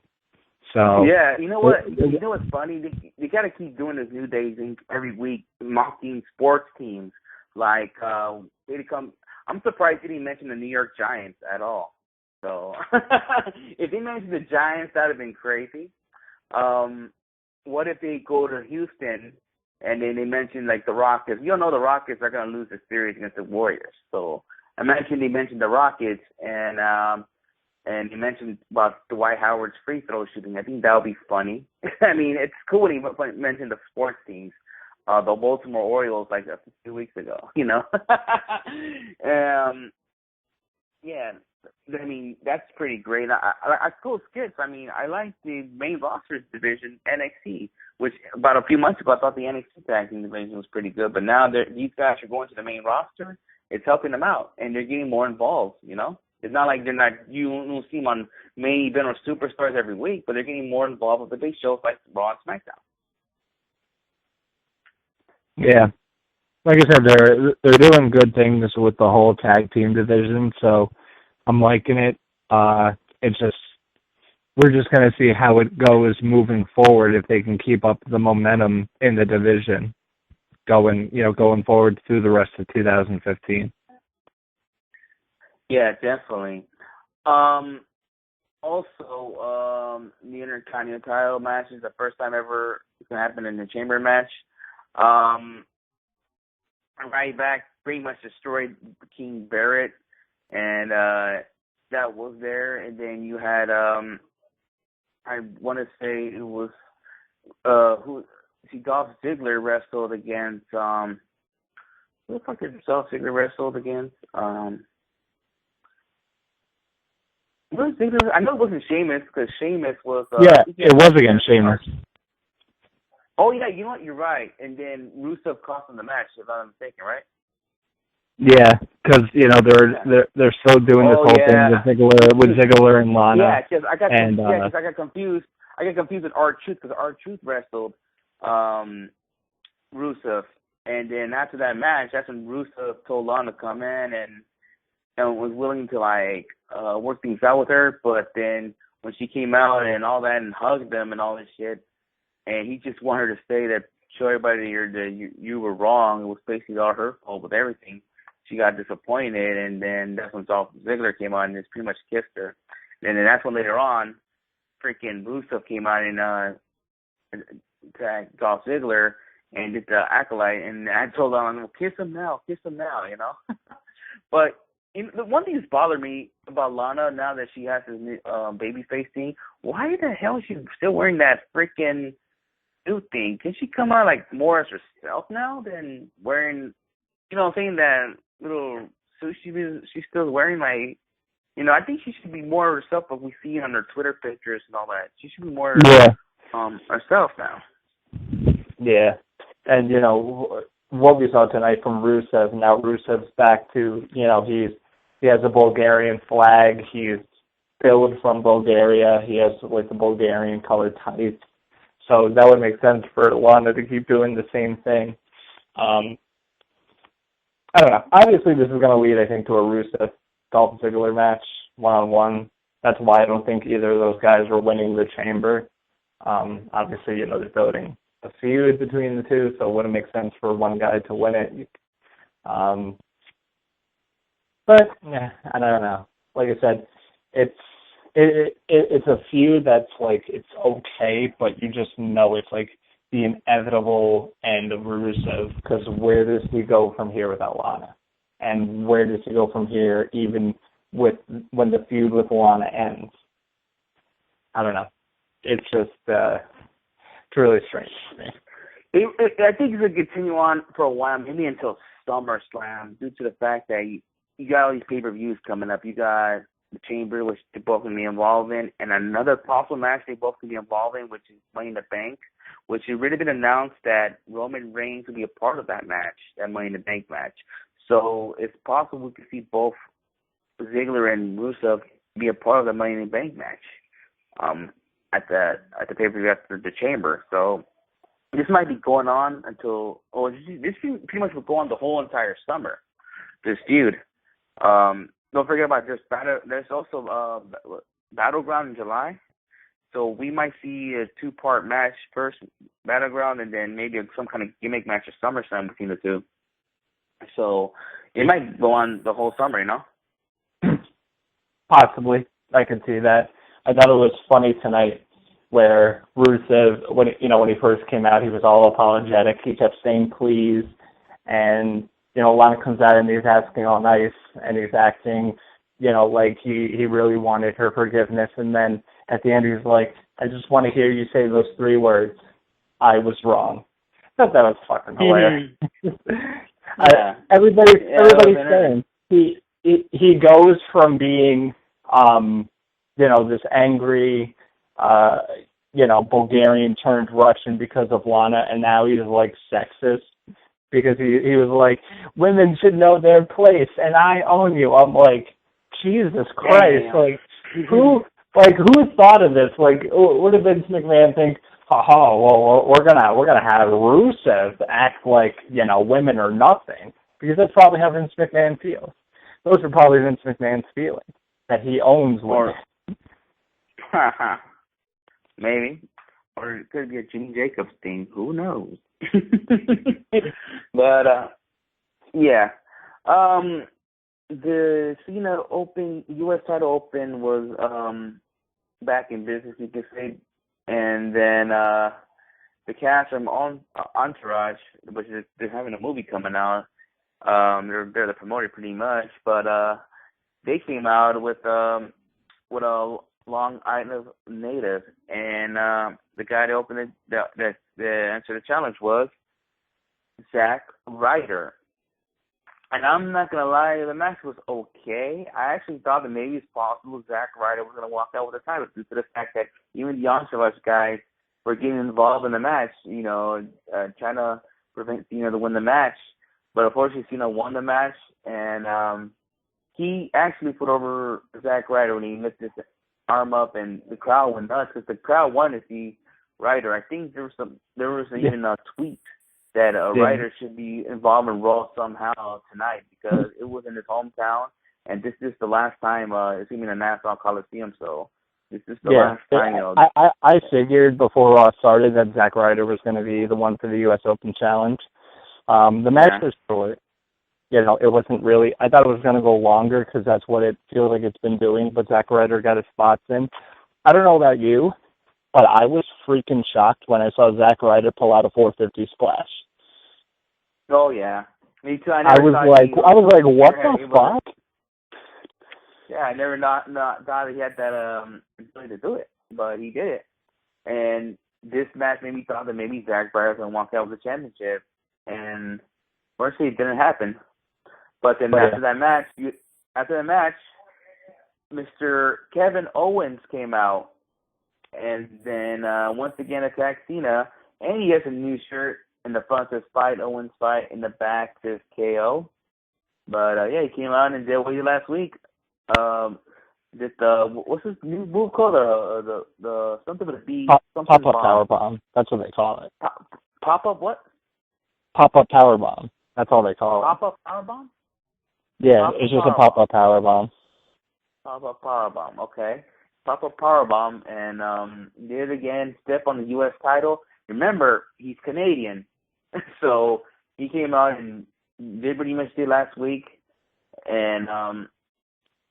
Speaker 2: So
Speaker 1: yeah, you know what? You know what's funny? They got to keep doing this New Day thing every week, mocking sports teams. Like they come. I'm surprised they didn't mention the New York Giants at all. So if they mentioned the Giants, that'd have been crazy. What if they go to Houston and then they mention like the Rockets? You all know the Rockets are gonna lose the series against the Warriors. So imagine they mentioned the Rockets and they mentioned about Dwight Howard's free throw shooting. I think that would be funny. I mean, it's cool when he mentioned the sports teams. The Baltimore Orioles like a few weeks ago, you know. Yeah, I mean that's pretty great. I cool skits. I mean, I like the main roster division NXT, which about a few months ago I thought the NXT tag team division was pretty good, but now these guys are going to the main roster. It's helping them out, and they're getting more involved. You know, it's not like you don't see them on main event or superstars every week, but they're getting more involved with the big shows like Raw and SmackDown.
Speaker 2: Yeah, like I said, they're doing good things with the whole tag team division, so I'm liking it. It's just we're just gonna see how it goes moving forward if they can keep up the momentum in the division going forward through the rest of 2015.
Speaker 1: Yeah, definitely. Also, the Intercontinental title match is the first time ever it's gonna happen in the chamber match. Ryback pretty much destroyed King Barrett, and that was there. And then you had I want to say it was Dolph Ziggler wrestled against who the fuck did Dolph Ziggler wrestled against? Ziggler? I know it wasn't Sheamus because Sheamus was
Speaker 2: it was against Sheamus.
Speaker 1: Oh yeah, you know what? You're right. And then Rusev cost him the match, if I'm mistaken, right?
Speaker 2: Yeah, because they're still doing this whole thing with Ziggler and Lana.
Speaker 1: Yeah, because I got confused. I got confused with R-Truth because R-Truth wrestled Rusev, and then after that match, that's when Rusev told Lana to come in and was willing to work things out with her. But then when she came out and all that and hugged them and all this shit. And he just wanted her to say that, show everybody that you were wrong. It was basically all her fault with everything. She got disappointed, and then that's when Dolph Ziggler came on and just pretty much kissed her. And then that's when later on, freaking Rusev came out and attacked Dolph Ziggler and did the acolyte. And I told him, well, kiss him now, you know. But the one thing that's bothered me about Lana now that she has this new babyface thing, why the hell is she still wearing that freaking new thing? Can she come out like more as herself now than wearing, you know what I'm saying, that little suit she's still wearing? Like, you know, I think she should be more herself, but we see on her Twitter pictures and all that. She should be more herself now.
Speaker 2: Yeah. And, you know, what we saw tonight from Rusev, now Rusev's back to, you know, he has a Bulgarian flag. He's billed from Bulgaria. He has like the Bulgarian colored tights. So that would make sense for Lana to keep doing the same thing. I don't know. Obviously, this is going to lead, I think, to a Rusev Dolph Ziggler match, one-on-one. That's why I don't think either of those guys are winning the chamber. Obviously, you know, they're building a feud between the two, so it wouldn't make sense for one guy to win it. But, yeah, I don't know. Like I said, it's a feud that's like, it's okay, but you just know it's like the inevitable end of Rusev, because where does he go from here without Lana? And where does he go from here even when the feud with Lana ends? I don't know. It's just, it's really strange to me.
Speaker 1: I think it's going to continue on for a while, maybe until SummerSlam, due to the fact that you got all these pay-per-views coming up. You got the Chamber, which they both can be involved in, and another possible match they both can be involved in, which is Money in the Bank, which has already been announced that Roman Reigns will be a part of that match, that Money in the Bank match. So it's possible we could see both Ziggler and Rusev be a part of the Money in the Bank match at the pay-per-view after the Chamber. So this might be going on until this pretty much will go on the whole entire summer. This feud. Don't forget about this battle. There's also Battleground in July. So we might see a 2-part match, first Battleground, and then maybe some kind of gimmick match at SummerSlam between the two. So it might go on the whole summer, you know?
Speaker 2: Possibly. I can see that. I thought it was funny tonight where Rusev, when he first came out, he was all apologetic. He kept saying please, and Lana comes out and he's asking all nice, and he's acting, like he really wanted her forgiveness, and then at the end he's like, I just want to hear you say those 3 words, I was wrong. I thought that was fucking hilarious. Everybody's saying he goes from being this angry Bulgarian turned Russian because of Lana, and now he's like sexist because he was like, women should know their place and I own you. I'm like, Jesus Christ, who thought of this? Like, what did Vince McMahon think? Well, we're gonna have Rusev act like women are nothing, because that's probably how Vince McMahon feels. Those are probably Vince McMahon's feelings, that he owns women.
Speaker 1: Maybe, or it could be a Jimmy Jacobs thing. Who knows? But yeah, the Cena Open, U.S. title open was back in business, you could say. And then the cast from Entourage, which is, they're having a movie coming out. They're the promoter pretty much, but they came out with a Long Island native, and the guy that opened it, that answered the challenge was Zack Ryder. And I'm not gonna lie, the match was okay. I actually thought that maybe it's possible Zack Ryder was gonna walk out with the title due to the fact that even the Entourage guys were getting involved in the match, trying to prevent Cena to win the match. But unfortunately, Cena won the match, and he actually put over Zack Ryder when he lifted his arm up, and the crowd went nuts because the crowd wanted to see Ryder. I think there was even a tweet that Ryder should be involved in Raw somehow tonight, because it was in his hometown, and this is the last time it's even in Nassau Coliseum, so this is the last time.
Speaker 2: I figured before Raw started that Zack Ryder was going to be the one for the U.S. Open Challenge. The match was short. It wasn't really, I thought it was going to go longer because that's what it feels like it's been doing, but Zack Ryder got his spots in. I don't know about you, but I was freaking shocked when I saw Zack Ryder pull out a 450 splash.
Speaker 1: Oh yeah, me too. I
Speaker 2: was like, what the fuck?
Speaker 1: Yeah, I never thought he had that ability to do it, but he did it. And this match made me thought that maybe Zack Ryder was gonna walk out with the championship, and fortunately it didn't happen. But then after that match, Mr. Kevin Owens came out, and then once again attacked Cena, and he has a new shirt. In the front says Fight Owens Fight, in the back says KO. But he came out and did what he did last week. Did what's his new move called? The something with a B.
Speaker 2: Pop-up power bomb. That's what they call it.
Speaker 1: Pop-up what?
Speaker 2: Pop-up power bomb. That's all they call it.
Speaker 1: Pop-up power bomb?
Speaker 2: Yeah, it's just a pop-up power bomb.
Speaker 1: Pop-up power bomb. Okay. Pop-up power bomb, and did it again. Step on the U.S. title. Remember, he's Canadian, so he came out and did what he must did last week, and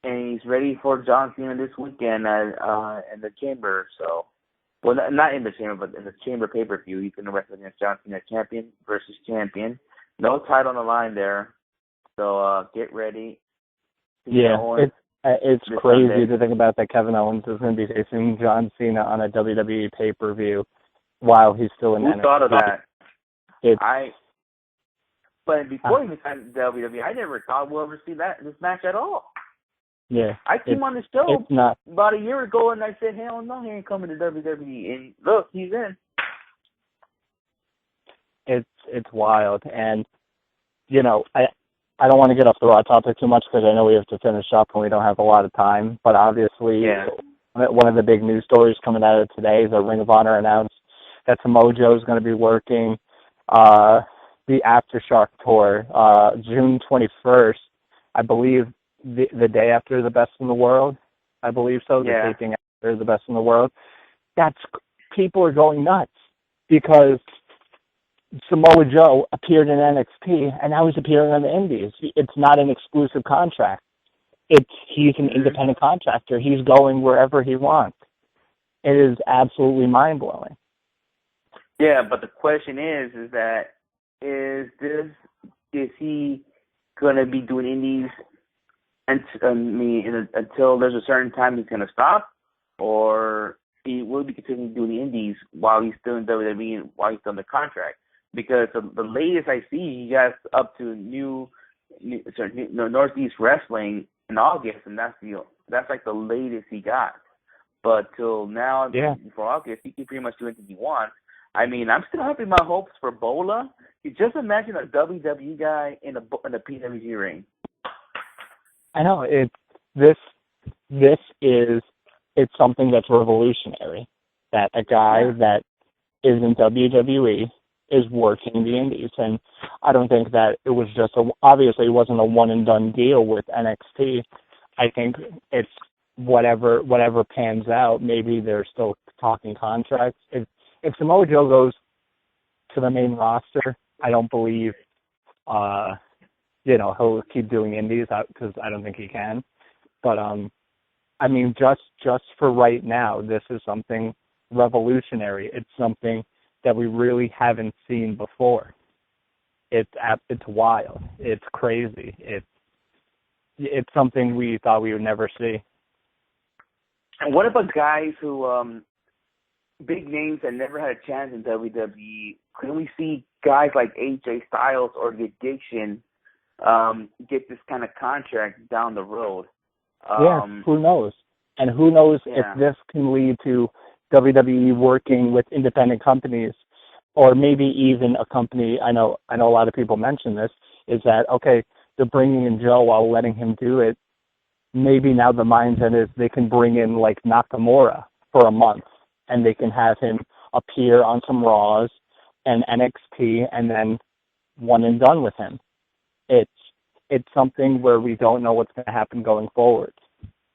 Speaker 1: he's ready for John Cena this weekend in the Chamber. So, well, not in the Chamber, but in the Chamber pay-per-view, he's going to wrestle against John Cena, champion versus champion. No title on the line there, so get ready.
Speaker 2: It's crazy Sunday to think about that Kevin Owens is going to be facing John Cena on a WWE pay-per-view while he's still in NXT.
Speaker 1: Who thought of that? But before he signed WWE, I never thought we'll ever see this match at all.
Speaker 2: Yeah.
Speaker 1: I came on the show
Speaker 2: It's not.
Speaker 1: about a year ago, and I said, hell no, he ain't coming to WWE. And look, he's in.
Speaker 2: It's wild. And, you know, I don't want to get off the raw topic too much because I know we have to finish up and we don't have a lot of time. But obviously, one of the big news stories coming out of today is that Ring of Honor announced that Samoa Joe is going to be working the Aftershock Tour June 21st, I believe, the day after the Best in the World. I believe so, the taping after the Best in the World. People are going nuts because Samoa Joe appeared in NXT, and now he's appearing on the Indies. It's not an exclusive contract. He's an independent contractor. He's going wherever he wants. It is absolutely mind-blowing.
Speaker 1: Yeah, but the question is he going to be doing Indies until there's a certain time he's going to stop, or he will be continuing doing the Indies while he's still in WWE and while he's still in the contract? Because the latest I see, he got up to Northeast Wrestling in August, and that's like the latest he got. But till now, before August, he can pretty much do anything he wants. I mean, I'm still having my hopes for Bola. You just imagine a WWE guy in a PWG ring.
Speaker 2: I know it's something that's revolutionary. That a guy that is in WWE is working the Indies, and I don't think that it was just obviously it wasn't a one and done deal with NXT. I think it's whatever pans out. Maybe they're still talking contracts. If Samoa Joe goes to the main roster, I don't believe he'll keep doing Indies because I don't think he can. But I mean, just for right now, this is something revolutionary. It's something that we really haven't seen before. It's wild. It's crazy. It's something we thought we would never see.
Speaker 1: And what about guys who big names that never had a chance in WWE? Can we see guys like AJ Styles or The Addiction get this kind of contract down the road?
Speaker 2: Who knows? And who knows if this can lead to WWE working with independent companies, or maybe even a company. I know a lot of people mention this, is that, okay, they're bringing in Joe while letting him do it. Maybe now the mindset is they can bring in like Nakamura for a month, and they can have him appear on some Raws and NXT, and then one and done with him. It's something where we don't know what's going to happen going forward.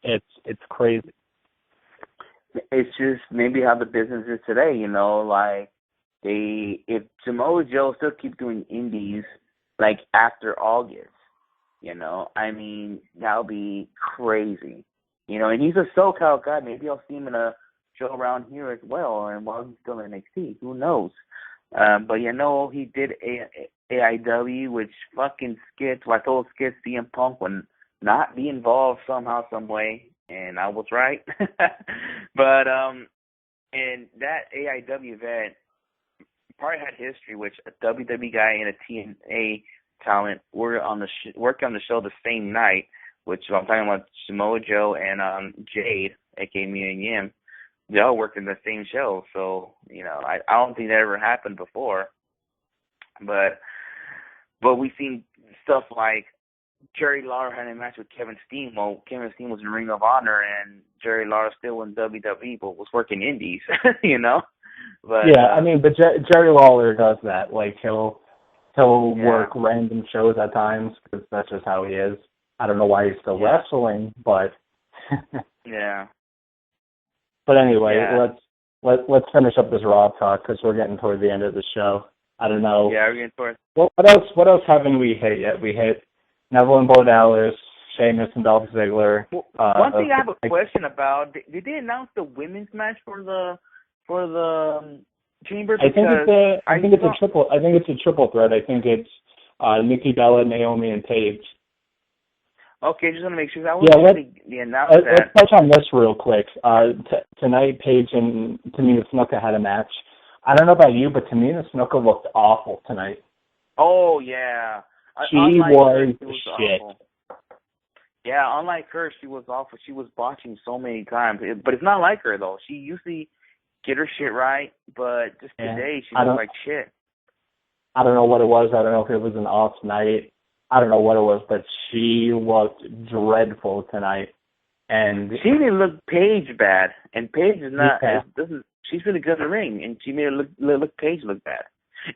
Speaker 2: It's crazy.
Speaker 1: It's just maybe how the business is today, like if Samoa Joe still keep doing Indies like after August, I mean, that'll be crazy, and he's a SoCal guy. Maybe I'll see him in a show around here as well, and while he's still in NXT, who knows? But he did AIW, which fucking Skits. I told Skits CM Punk would not be involved somehow, some way, and I was right. But and that AIW event probably had history, which a WWE guy and a TNA talent were working on the show the same night, which I'm talking about Samoa Joe and Jade, aka Mia Yim. They all worked in the same show, so I don't think that ever happened before. But we've seen stuff like Jerry Lawler had a match with Kevin Steen. Well, Kevin Steen was in Ring of Honor, and Jerry Lawler still in WWE, but was working Indies, But
Speaker 2: I mean, but Jerry Lawler does that. Like he'll work random shows at times because that's just how he is. I don't know why he's still wrestling, but
Speaker 1: yeah.
Speaker 2: But anyway, let's finish up this Raw talk because we're getting toward the end of the show. I don't know.
Speaker 1: Yeah, we're getting toward.
Speaker 2: What else haven't we hit yet? We hit Neville and Bo Dallas, Sheamus and Dolph Ziggler.
Speaker 1: One thing I have a question about: did they announce the women's match for the Chamber?
Speaker 2: I think it's a triple. I think it's a triple threat. I think it's Nikki Bella, Naomi, and Paige.
Speaker 1: Okay, just want to make sure that was the announcement.
Speaker 2: Let's touch on this real quick. Tonight, Paige and Tamina Snuka had a match. I don't know about you, but Tamina Snuka looked awful tonight.
Speaker 1: Oh, yeah.
Speaker 2: She was shit.
Speaker 1: Awful. Yeah, unlike her, she was awful. She was botching so many times. But it's not like her, though. She usually get her shit right, but just today she looked like shit.
Speaker 2: I don't know what it was. I don't know if it was an off night. I don't know what it was, but she looked dreadful tonight. And
Speaker 1: she made it look Paige bad, and Paige is not.
Speaker 2: Yeah.
Speaker 1: She's really good in the ring, and she made it look Paige look bad.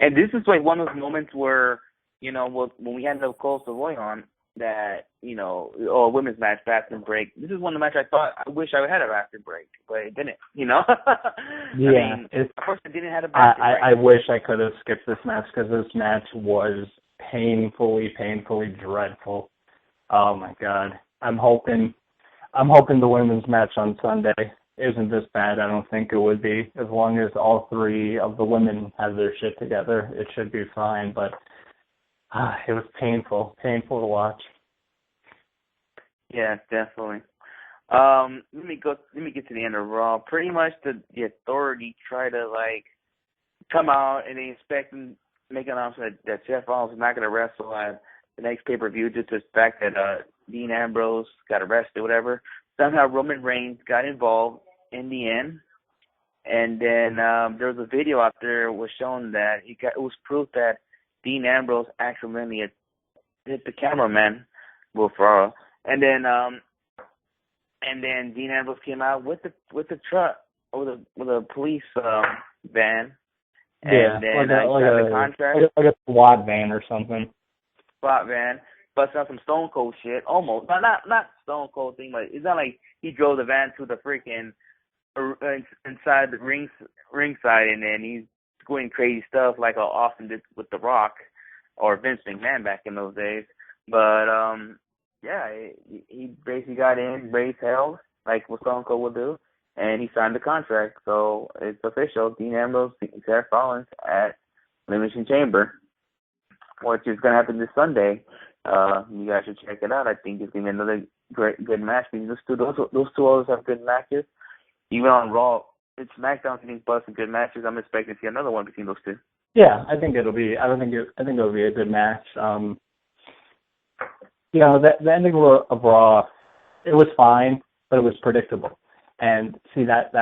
Speaker 1: And this is like one of those moments where, you know, when we had Nicole Savoy on, that, you know, a women's match, bathroom break. This is one of the matches I wish I had a bathroom break, but it didn't, you know?
Speaker 2: Yeah.
Speaker 1: I mean, of course it didn't have a bathroom break.
Speaker 2: I wish I could have skipped this match because this match was painfully dreadful. Oh my God. I'm hoping the women's match on Sunday isn't this bad. I don't think it would be. As long as all three of the women have their shit together, it should be fine. But it was painful to watch.
Speaker 1: Yeah, definitely. Let me get to the end of Raw. Pretty much the Authority try to like come out and they expect and make an announcement that Seth Rollins is not going to wrestle at the next pay-per-view due to the fact that Dean Ambrose got arrested, whatever. Somehow Roman Reigns got involved in the end, and then there was a video out there was showing that it was proof that Dean Ambrose accidentally hit the cameraman, Will Ferrell, and then Dean Ambrose came out with the truck with a police van, and then signed the contract,
Speaker 2: like a SWAT van or something.
Speaker 1: SWAT van. Bust out some Stone Cold shit, almost. Not Stone Cold thing, but it's not like he drove the van to the freaking inside the ringside, and then he's doing crazy stuff like Austin did with The Rock or Vince McMahon back in those days. But yeah, he basically got in, raised hell like what Stone Cold would do, and he signed the contract. So it's official: Dean Ambrose, Seth Rollins at Elimination Chamber, which is going to happen this Sunday. You guys should check it out. I think it's going to be another good match. Because those two always have good matches. Even on Raw, it's SmackDown getting busting good matches. I'm expecting to see another one between those two.
Speaker 2: Yeah, I think it'll be. I think it'll be a good match. You know, the ending of Raw, it was fine, but it was predictable. And see that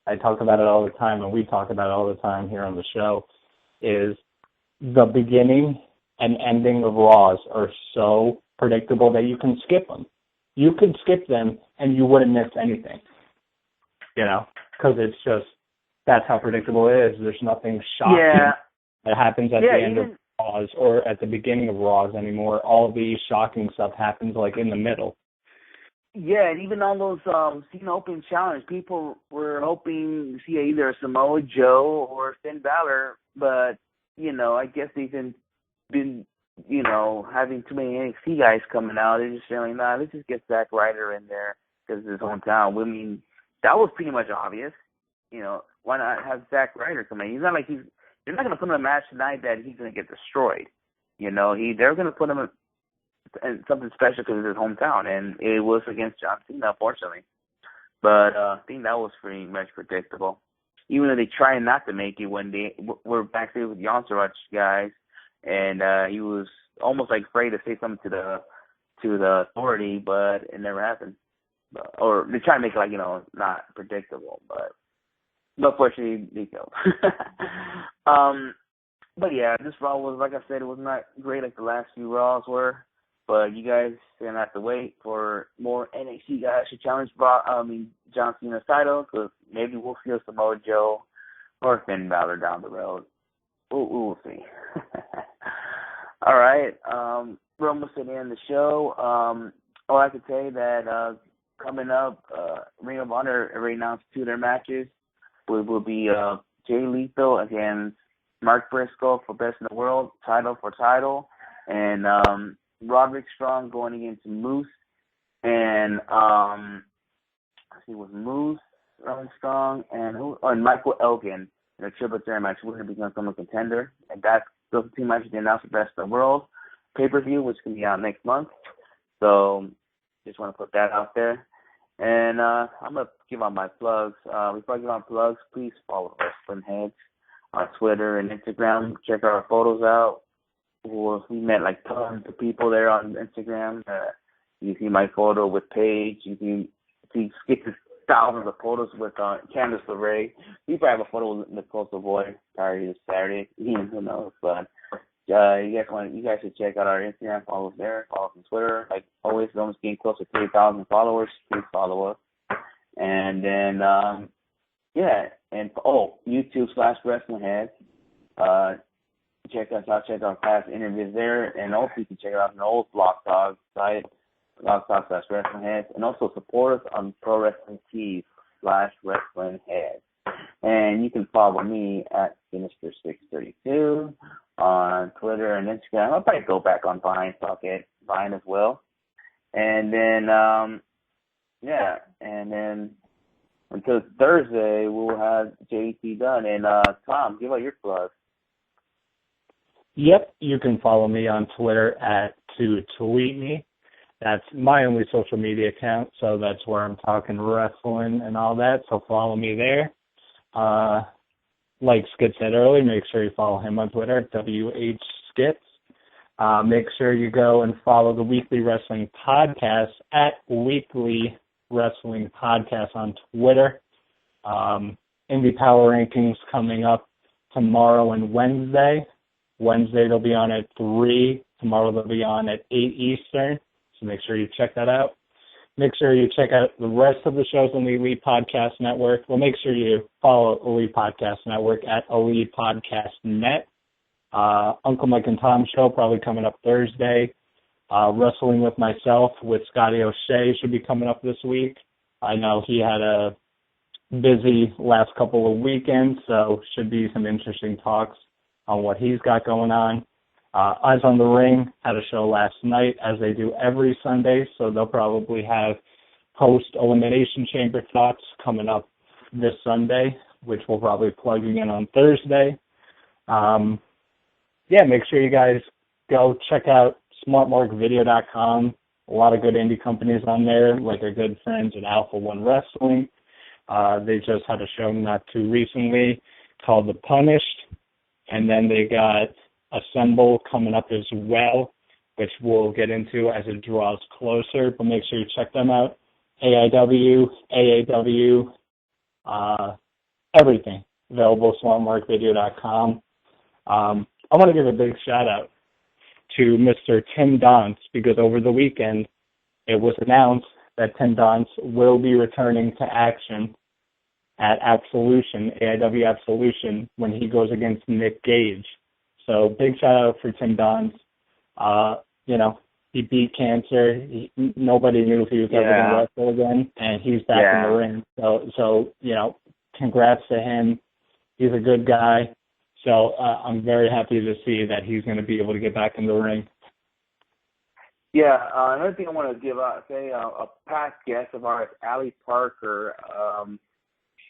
Speaker 2: I talk about it all the time, and we talk about it all the time here on the show. Is the beginning and ending of Raws are so predictable that you can skip them. You can skip them and you wouldn't miss anything, you know, because it's just, that's how predictable it is. There's nothing shocking that happens at the end of Raws or at the beginning of Raws anymore. All the shocking stuff happens like in the middle.
Speaker 1: Yeah, and even on those Cena Open Challenge, people were hoping to see either a Samoa Joe or Finn Balor, but, you know, I guess they've been, you know, having too many NXT guys coming out. They're just saying, nah, let's just get Zack Ryder in there because it's his hometown. I mean, that was pretty much obvious. You know, why not have Zack Ryder come in? He's not like they're not going to put him in a match tonight that he's going to get destroyed. You know, they're going to put him in something special because it's his hometown, and it was against John Cena, unfortunately. But I think that was pretty much predictable. Even though they try not to make it when they were backstage with the Entourage guys, and he was almost like afraid to say something to the Authority, but it never happened. Or they try to make it like, you know, not predictable, but unfortunately they failed. But yeah, this Raw was, like I said, it was not great like the last few Raws were. But you guys are gonna have to wait for more NXT guys to challenge John Cena's title, because maybe we'll see a Samoa Joe or Finn Balor down the road. We'll see. All right. We're almost at the end of the show. All I can say that coming up, Ring of Honor already announced 2 of their matches. It will be Jay Lethal against Mark Briscoe for Best in the World, title for title, and Roderick Strong going against Moose, and Moose, Roderick Strong, and Michael Elgin in a triple threat match. We're going to become some contender, and those 2 matches they announced for Best in the World pay-per-view, which can be out next month. So just want to put that out there. And I'm going to give out my plugs. Before I give out plugs, please follow Wrestlingheads on Twitter and Instagram. Check our photos out. We met like tons of people there on Instagram. You can see my photo with Paige. You can get to thousands of photos with Candace LeRae. You probably have a photo with Nicole Savoy Saturday this Saturday. Who knows? But you guys should check out our Instagram. Follow us there. Follow us on Twitter. Like always, we're almost getting close to 3,000 followers. Please follow us. And then YouTube/WrestlingHeads. Check us out. Check out past interviews there, and also you can check it out on the old blogtalk site, blogtalk/WrestlingHeads, and also support us on Pro Wrestling Tees/WrestlingHeads. And you can follow me at Sinister632 on Twitter and Instagram. I'll probably go back on Vine, so I'll get Vine as well. And then, and then until Thursday, we'll have JT done. And Tom, give out your plugs.
Speaker 2: Yep, you can follow me on Twitter at @ToTweetMe. That's my only social media account, so that's where I'm talking wrestling and all that, so follow me there. Like Skit said earlier, make sure you follow him on Twitter, WHSkits. Make sure you go and follow the Weekly Wrestling Podcast at Weekly Wrestling Podcast on Twitter. Indie Power Rankings coming up tomorrow and Wednesday. Wednesday they'll be on at 3. Tomorrow they'll be on at 8 Eastern. So make sure you check that out. Make sure you check out the rest of the shows on the Elite Podcast Network. Well, make sure you follow Elite Podcast Network at Elite Podcast Net. Uncle Mike and Tom show probably coming up Thursday. Wrestling with Myself with Scotty O'Shea should be coming up this week. I know he had a busy last couple of weekends, so should be some interesting talks on what he's got going on. Eyes on the Ring had a show last night, as they do every Sunday, so they'll probably have post-Elimination Chamber thoughts coming up this Sunday, which we'll probably plug in on Thursday. Make sure you guys go check out smartmarkvideo.com. A lot of good indie companies on there, like our good friends at Alpha One Wrestling. They just had a show not too recently called The Punished, and then they got Assemble coming up as well, which we'll get into as it draws closer, but make sure you check them out. AIW, everything available at smartmarkvideo.com. I want to give a big shout out to Mr. Tim Donst, because over the weekend it was announced that Tim Donst will be returning to action at Absolution, AIW Absolution, when he goes against Nick Gage. So big shout out for Tim Donst. He beat cancer. Nobody knew if he was ever going to wrestle again, and he's back in the ring. So congrats to him. He's a good guy. So I'm very happy to see that he's going to be able to get back in the ring.
Speaker 1: Yeah, another thing I want to say a past guest of ours, Allie Parker.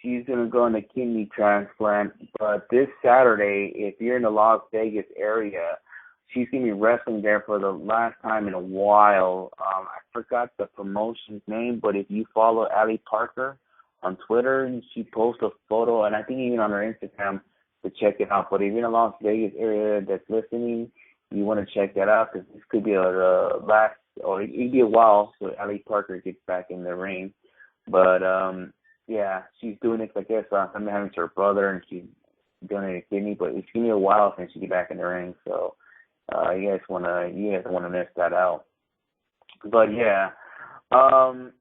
Speaker 1: She's going to go in a kidney transplant, but this Saturday, if you're in the Las Vegas area, she's going to be wrestling there for the last time in a while. I forgot the promotion's name, but if you follow Allie Parker on Twitter, she posts a photo, and I think even on her Instagram, to check it out. But if you're in the Las Vegas area that's listening, you want to check that out, because this could be it'll be a while so Allie Parker gets back in the ring. But, she's doing it, I guess, something happened to her brother, and she's donating a kidney, but it's going to be a while since she get back in the ring, so you guys want to miss that out. But, and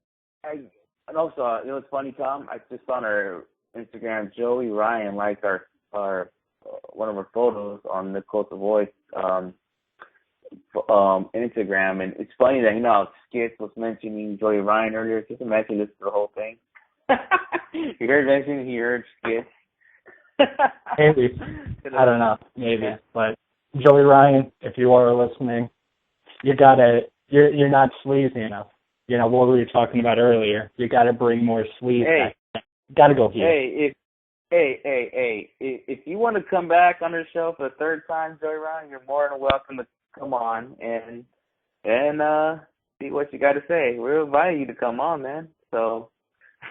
Speaker 1: also, it's funny, Tom, I just saw on her Instagram, Joey Ryan liked our one of her photos on Nicole Savoy Instagram, and it's funny that how Skits was mentioning Joey Ryan earlier. Just imagine this for the whole thing. You heard mention, he heard Skits.
Speaker 2: Maybe. I don't know. Maybe. But Joey Ryan, if you are listening, you're not sleazy enough. What we were talking about earlier. You got to bring more sleaze back. Got to go here.
Speaker 1: If you want to come back on the show for the third time, Joey Ryan, you're more than welcome to come on and see what you got to say. We're inviting you to come on, man. So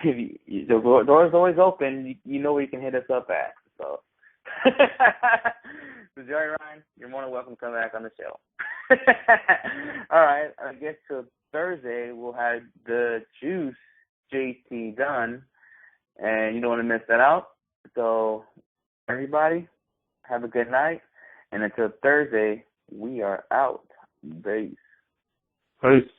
Speaker 1: the door's always open. You know where you can hit us up at. So, Joey Ryan, you're more than welcome to come back on the show. All right, I guess to Thursday, we'll have the Juice JT Dunn, and you don't want to miss that out. So, everybody, have a good night, and until Thursday, we are out. Peace.
Speaker 10: Peace.